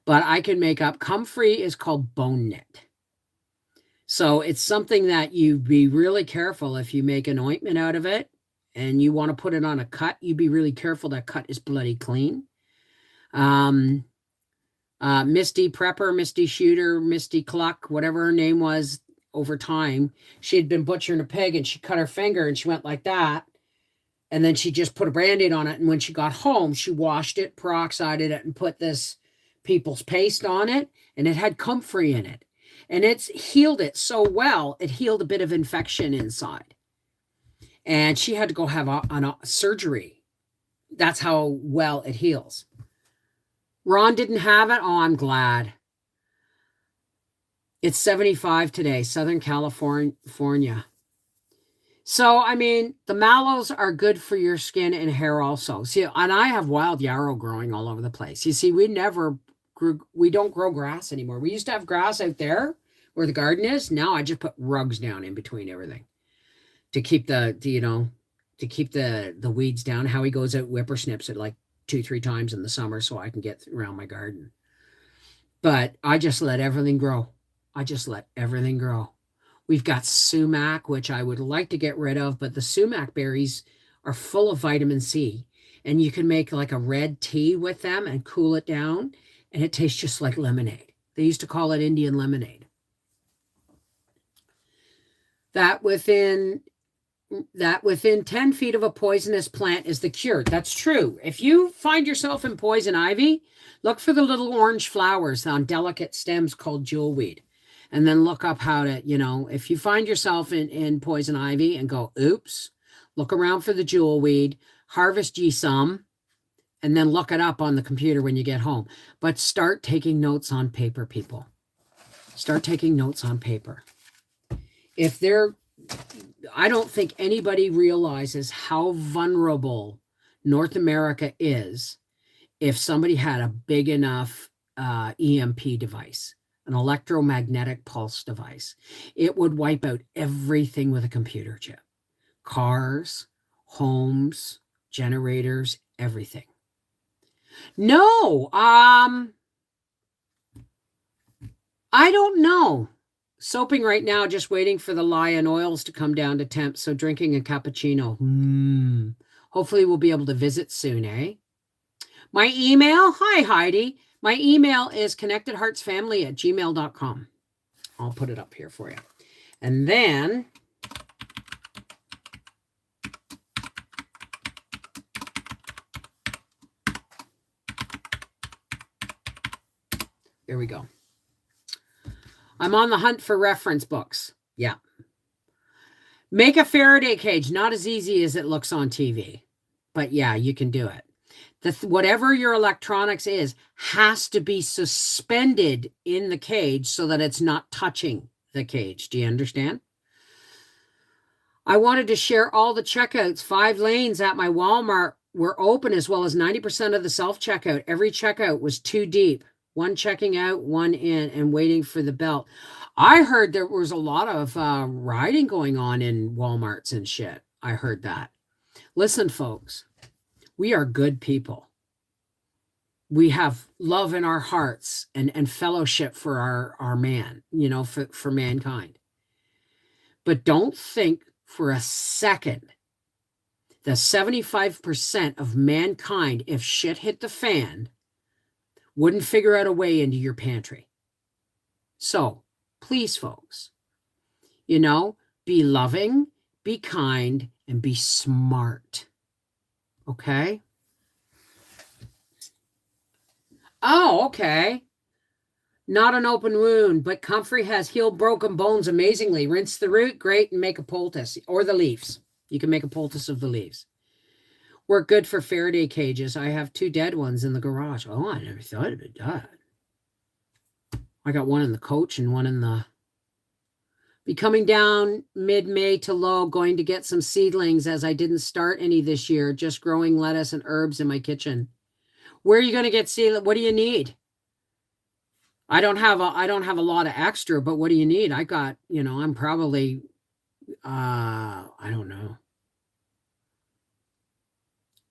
But I can make up, comfrey is called bone knit. So it's something that you be really careful if you make an ointment out of it and you want to put it on a cut, you be really careful that cut is bloody clean. Misty Prepper, Misty Shooter, Misty Cluck, whatever her name was over time, she had been butchering a pig and she cut her finger and she went like that. And then she just put a Band-Aid on it. And when she got home, she washed it, peroxided it, and put this people's paste on it. And it had comfrey in it. And it's healed it so well, it healed a bit of infection inside. And she had to go have a surgery. That's how well it heals. Ron didn't have it. Oh, I'm glad. It's 75 today, Southern California. So, I mean, the mallows are good for your skin and hair also. See, and I have wild yarrow growing all over the place. You see, we don't grow grass anymore. We used to have grass out there where the garden is. Now I just put rugs down in between everything to keep the weeds down. Howie goes out whippersnips it like 2-3 times in the summer so I can get around my garden. But I just let everything grow. We've got sumac, which I would like to get rid of, but the sumac berries are full of vitamin C. And you can make like a red tea with them and cool it down. And it tastes just like lemonade. They used to call it Indian lemonade. That within 10 feet of a poisonous plant is the cure. That's true. If you find yourself in poison ivy, Look for the little orange flowers on delicate stems called jewelweed. And then look up how to, if you find yourself in poison ivy and go, oops, look around for the jewelweed, harvest ye some, and then look it up on the computer when you get home. But start taking notes on paper, people. Start taking notes on paper. I don't think anybody realizes how vulnerable North America is if somebody had a big enough EMP device, an electromagnetic pulse device. It would wipe out everything with a computer chip. Cars, homes, generators, everything. No, I don't know. Soaping right now, just waiting for the lion oils to come down to temp, so drinking a cappuccino. Hopefully we'll be able to visit soon, eh? My email, hi Heidi. My email is connectedheartsfamily@gmail.com. I'll put it up here for you. And then there we go. I'm on the hunt for reference books. Yeah. Make a Faraday cage. Not as easy as it looks on TV. But yeah, you can do it. Whatever your electronics is has to be suspended in the cage so that it's not touching the cage. Do you understand? I wanted to share all the checkouts. 5 lanes at my Walmart were open, as well as 90% of the self-checkout. Every checkout was 2 deep. 1 checking out, 1 in, and waiting for the belt. I heard there was a lot of riding going on in Walmarts and shit. I heard that. Listen, folks, we are good people. We have love in our hearts and fellowship for our man, for mankind. But don't think for a second that 75% of mankind, if shit hit the fan, wouldn't figure out a way into your pantry. So, please, folks, be loving, be kind, and be smart. Okay? Oh, okay. Not an open wound, but Comfrey has healed broken bones amazingly. Rinse the root, great, and make a poultice. Or the leaves. You can make a poultice of the leaves. Work good for Faraday cages. I have 2 dead ones in the garage. Oh, I never thought of it. I got one in the coach and one in the... Be coming down mid-May to low, going to get some seedlings as I didn't start any this year, just growing lettuce and herbs in my kitchen. Where are you going to get seedlings? What do you need? I don't have a lot of extra, but what do you need? I got, I'm probably, I don't know.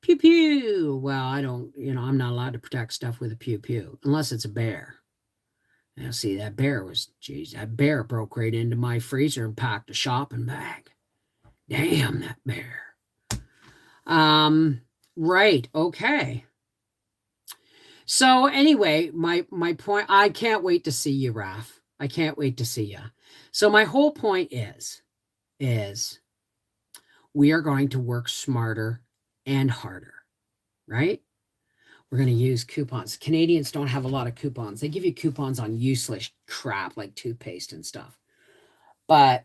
Pew pew. Well, I don't, I'm not allowed to protect stuff with a pew pew unless it's a bear. Now, see, that bear broke right into my freezer and packed a shopping bag. Damn, that bear. Right. Okay. So anyway, my point, I can't wait to see you, Raph. I can't wait to see you. So my whole point is we are going to work smarter and harder, right? We're going to use coupons. Canadians don't have a lot of coupons. They give you coupons on useless crap like toothpaste and stuff. But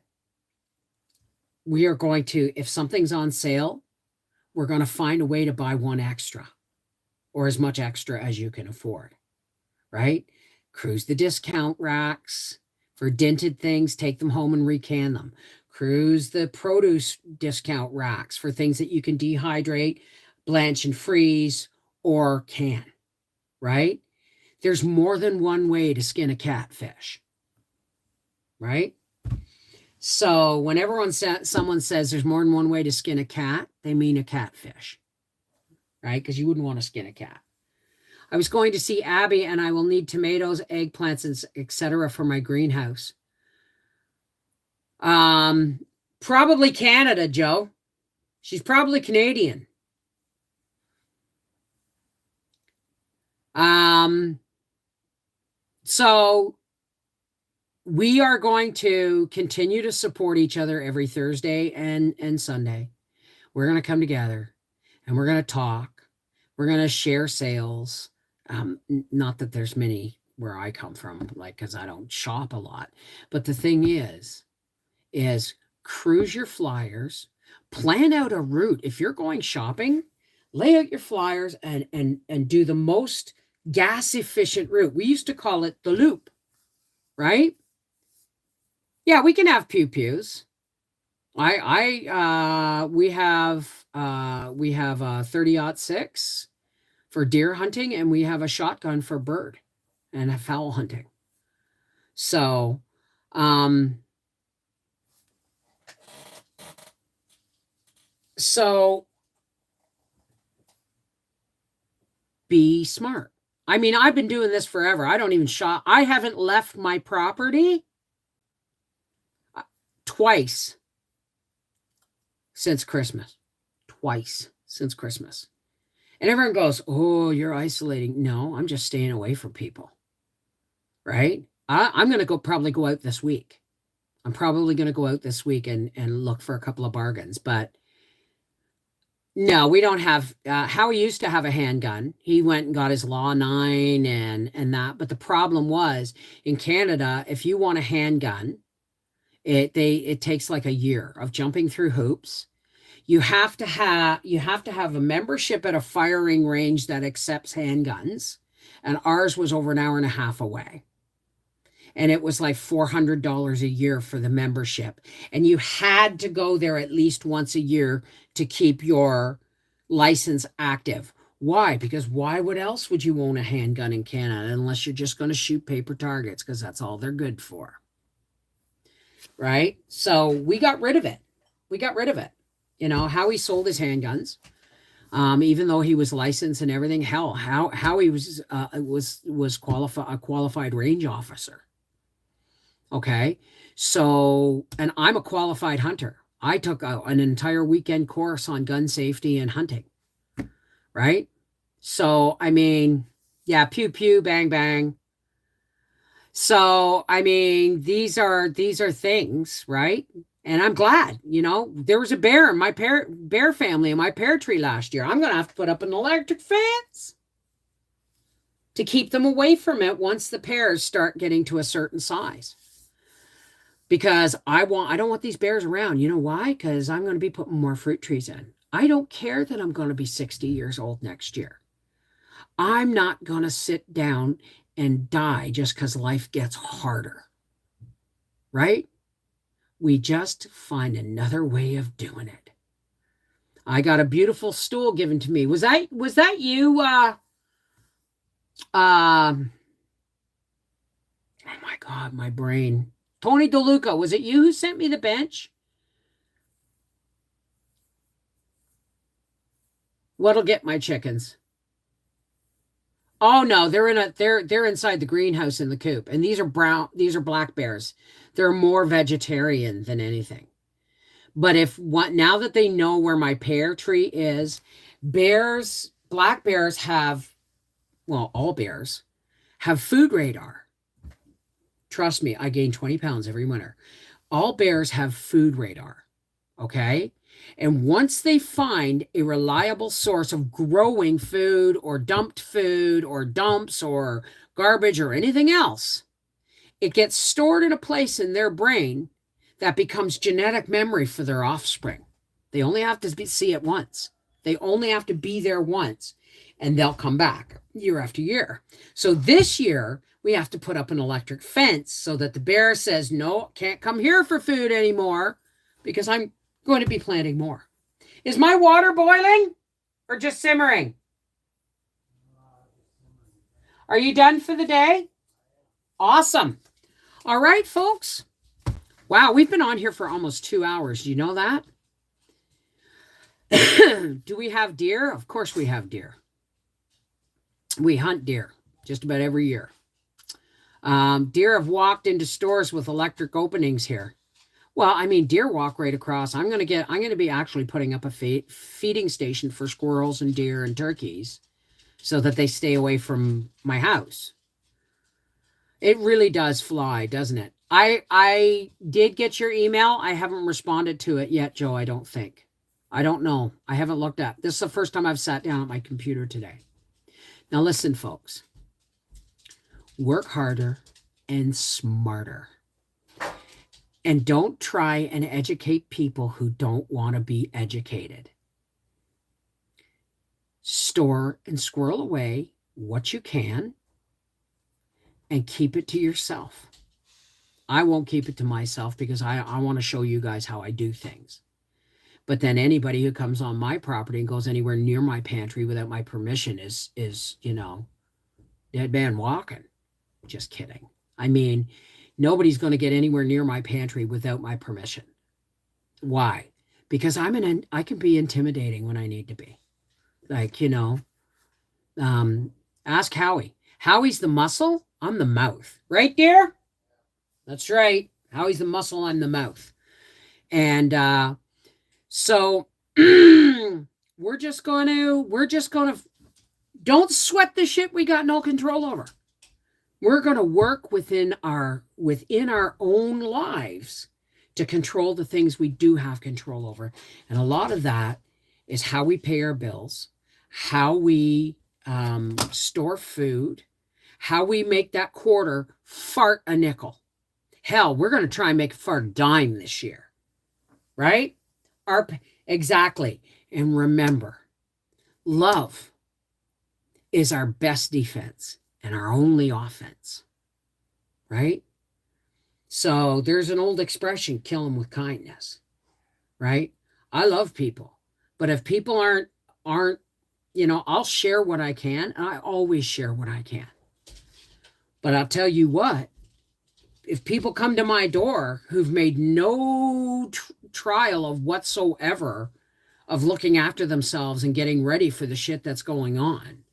we are going to, if something's on sale, we're going to find a way to buy 1 extra or as much extra as you can afford, right? Cruise the discount racks for dented things, take them home and recan them. Cruise the produce discount racks for things that you can dehydrate, blanch and freeze, or can, right? There's more than one way to skin a catfish, right? So whenever someone says there's more than one way to skin a cat, they mean a catfish, right? Because you wouldn't want to skin a cat. I was going to see Abby, and I will need tomatoes, eggplants, etc. for my greenhouse. Probably Canada, Joe. She's probably Canadian. So we are going to continue to support each other every Thursday and Sunday. We're going to come together and we're going to talk. We're going to share sales. Not that there's many where I come from, like, because I don't shop a lot. But the thing is cruise your flyers, plan out a route. If you're going shopping, lay out your flyers and do the most gas efficient route. We used to call it the loop, right? Yeah, we can have pew pews. We have a 30-06 for deer hunting, and we have a shotgun for bird and a fowl hunting. So, so be smart. I mean, I've been doing this forever. I don't even shop. I haven't left my property twice since Christmas. Twice since Christmas. And everyone goes, oh, you're isolating. No, I'm just staying away from people. Right? I'm going to probably go out this week. I'm probably going to go out this week and look for a couple of bargains. But no, we don't have, Howie used to have a handgun. He went and got his Law 9 and that. But the problem was, in Canada, if you want a handgun, it takes like a year of jumping through hoops. You have to have a membership at a firing range that accepts handguns, and ours was over an hour and a half away. And it was like $400 a year for the membership. And you had to go there at least once a year to keep your license active. Why? Because why else would you own a handgun in Canada unless you're just going to shoot paper targets, because that's all they're good for. Right? So we got rid of it. You know, Howie sold his handguns, even though he was licensed and everything. Hell, Howie was a qualified range officer. Okay, so, and I'm a qualified hunter. I took an entire weekend course on gun safety and hunting. Right? So, I mean, yeah, pew pew, bang bang. So, I mean, these are things, right? And I'm glad, you know, there was a bear in my bear family in my pear tree last year. I'm going to have to put up an electric fence to keep them away from it once the pears start getting to a certain size. Because I don't want these bears around. You know why? Because I'm going to be putting more fruit trees in. I don't care that I'm going to be 60 years old next year. I'm not going to sit down and die just because life gets harder. Right? We just find another way of doing it. I got a beautiful stool given to me. Was that you? Oh my God, my brain. Tony DeLuca, was it you who sent me the bench? What'll get my chickens? Oh no, they're inside the greenhouse in the coop. And these are black bears. They're more vegetarian than anything. But now that they know where my pear tree is, black bears have, well, all bears have food radar. Trust me, I gain 20 pounds every winter. All bears have food radar. Okay? And once they find a reliable source of growing food or dumped food or dumps or garbage or anything else, it gets stored in a place in their brain that becomes genetic memory for their offspring. They only have to see it once. They only have to be there once, and they'll come back year after year. So this year, we have to put up an electric fence so that the bear says, no, can't come here for food anymore because I'm going to be planting more. Is my water boiling or just simmering? Are you done for the day? Awesome. All right, folks. Wow, we've been on here for almost 2 hours. Do you know that? Do we have deer? Of course we have deer. We hunt deer just about every year. Deer have walked into stores with electric openings here. Well, I mean, deer walk right across. I'm going to be actually putting up a feeding station for squirrels and deer and turkeys so that they stay away from my house. It really does fly, doesn't it? I did get your email. I haven't responded to it yet, Joe, I don't think. I don't know. I haven't looked at. This is the first time I've sat down at my computer today. Now, listen, folks, work harder and smarter. And don't try and educate people who don't want to be educated. Store and squirrel away what you can and keep it to yourself. I won't keep it to myself because I want to show you guys how I do things. But then anybody who comes on my property and goes anywhere near my pantry without my permission is dead man walking. Just kidding. I mean, nobody's going to get anywhere near my pantry without my permission. Why? Because I can be intimidating when I need to be. Like, ask Howie. Howie's the muscle, I'm the mouth. Right there? That's right. Howie's the muscle, I'm the mouth. And so we're just going to, don't sweat the shit we got no control over. We're going to work within our own lives to control the things we do have control over. And a lot of that is how we pay our bills, how we store food, how we make that quarter fart a nickel. Hell, we're going to try and make it fart a dime this year, right? Exactly. And remember, love is our best defense and our only offense, right? So there's an old expression, kill them with kindness, right? I love people, but if people aren't, I'll share what I can. And I always share what I can. But I'll tell you what, if people come to my door who've made no trial of whatsoever of looking after themselves and getting ready for the shit that's going on,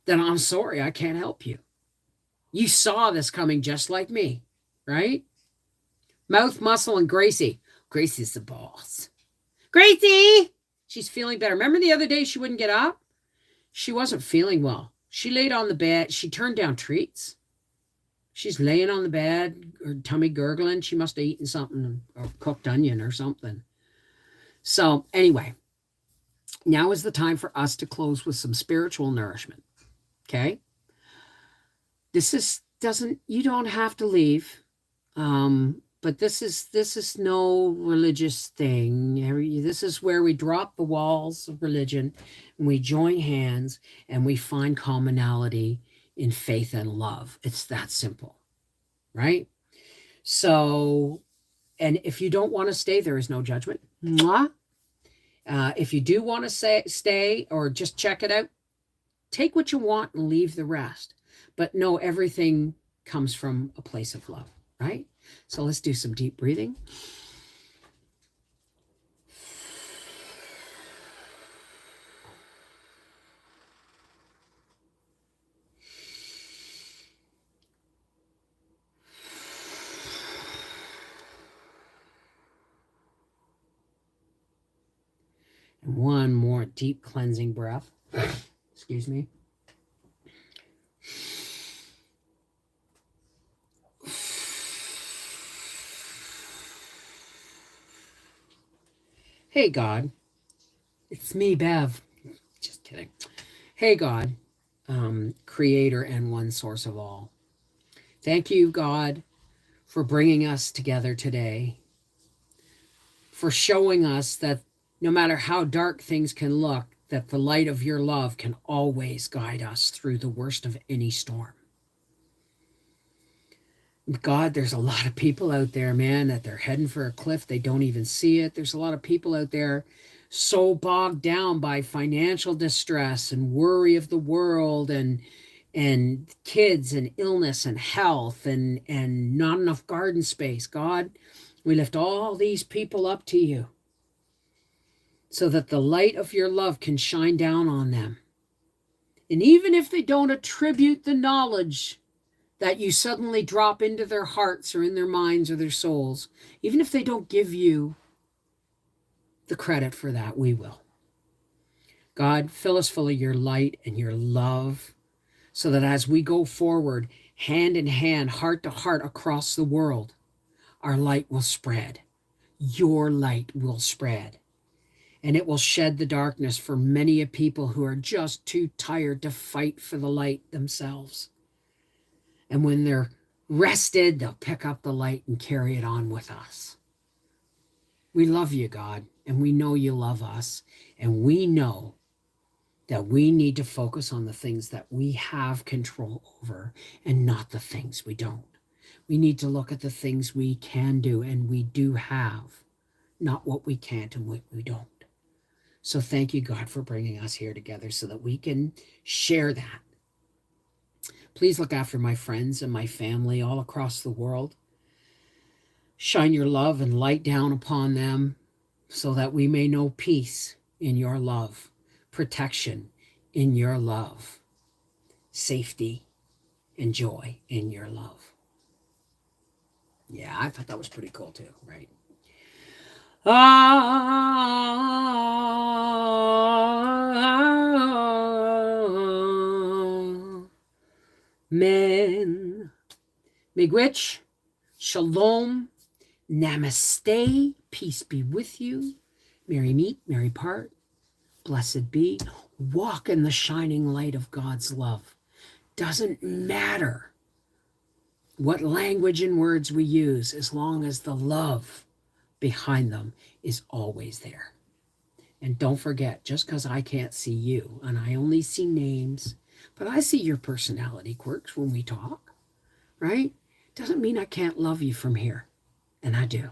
then I'm sorry, I can't help you. You saw this coming just like me, right? Mouth, muscle, and Gracie. Gracie's the boss. Gracie! She's feeling better. Remember the other day she wouldn't get up? She wasn't feeling well. She laid on the bed. She turned down treats. She's laying on the bed, her tummy gurgling. She must have eaten something or cooked onion or something. So anyway, now is the time for us to close with some spiritual nourishment. Okay? You don't have to leave. But this is no religious thing. This is where we drop the walls of religion and we join hands and we find commonality in faith and love. It's that simple, right? So, and if you don't want to stay, there is no judgment. Mwah. If you do want to stay or just check it out, take what you want and leave the rest. But no, everything comes from a place of love, right? So let's do some deep breathing. And one more deep cleansing breath. Excuse me. Hey, God, it's me, Bev. Just kidding. Hey, God, creator and one source of all. Thank you, God, for bringing us together today, for showing us that no matter how dark things can look, that the light of your love can always guide us through the worst of any storm. God, there's a lot of people out there, man, that they're heading for a cliff. They don't even see it. There's a lot of people out there so bogged down by financial distress and worry of the world and kids and illness and health and not enough garden space. God, we lift all these people up to you so that the light of your love can shine down on them. And even if they don't attribute the knowledge that you suddenly drop into their hearts or in their minds or their souls, even if they don't give you the credit for that, we will. God, fill us full of your light and your love so that as we go forward, hand in hand, heart to heart across the world, our light will spread. Your light will spread. And it will shed the darkness for many a people who are just too tired to fight for the light themselves. And when they're rested, they'll pick up the light and carry it on with us. We love you, God, and we know you love us. And we know that we need to focus on the things that we have control over and not the things we don't. We need to look at the things we can do and we do have, not what we can't and what we don't. So thank you, God, for bringing us here together so that we can share that. Please look after my friends and my family all across the world. Shine your love and light down upon them so that we may know peace in your love, protection in your love, safety and joy in your love. Yeah, I thought that was pretty cool too, right? Amen. Miigwech, shalom, namaste, peace be with you. Merry meet, merry part, blessed be. Walk in the shining light of God's love. Doesn't matter what language and words we use, as long as the love behind them is always there. And don't forget, just because I can't see you and I only see names, but I see your personality quirks when we talk, right? Doesn't mean I can't love you from here. And I do.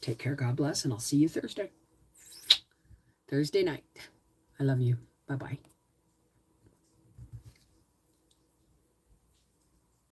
Take care, God bless, and I'll see you Thursday night. I love you. Bye-bye.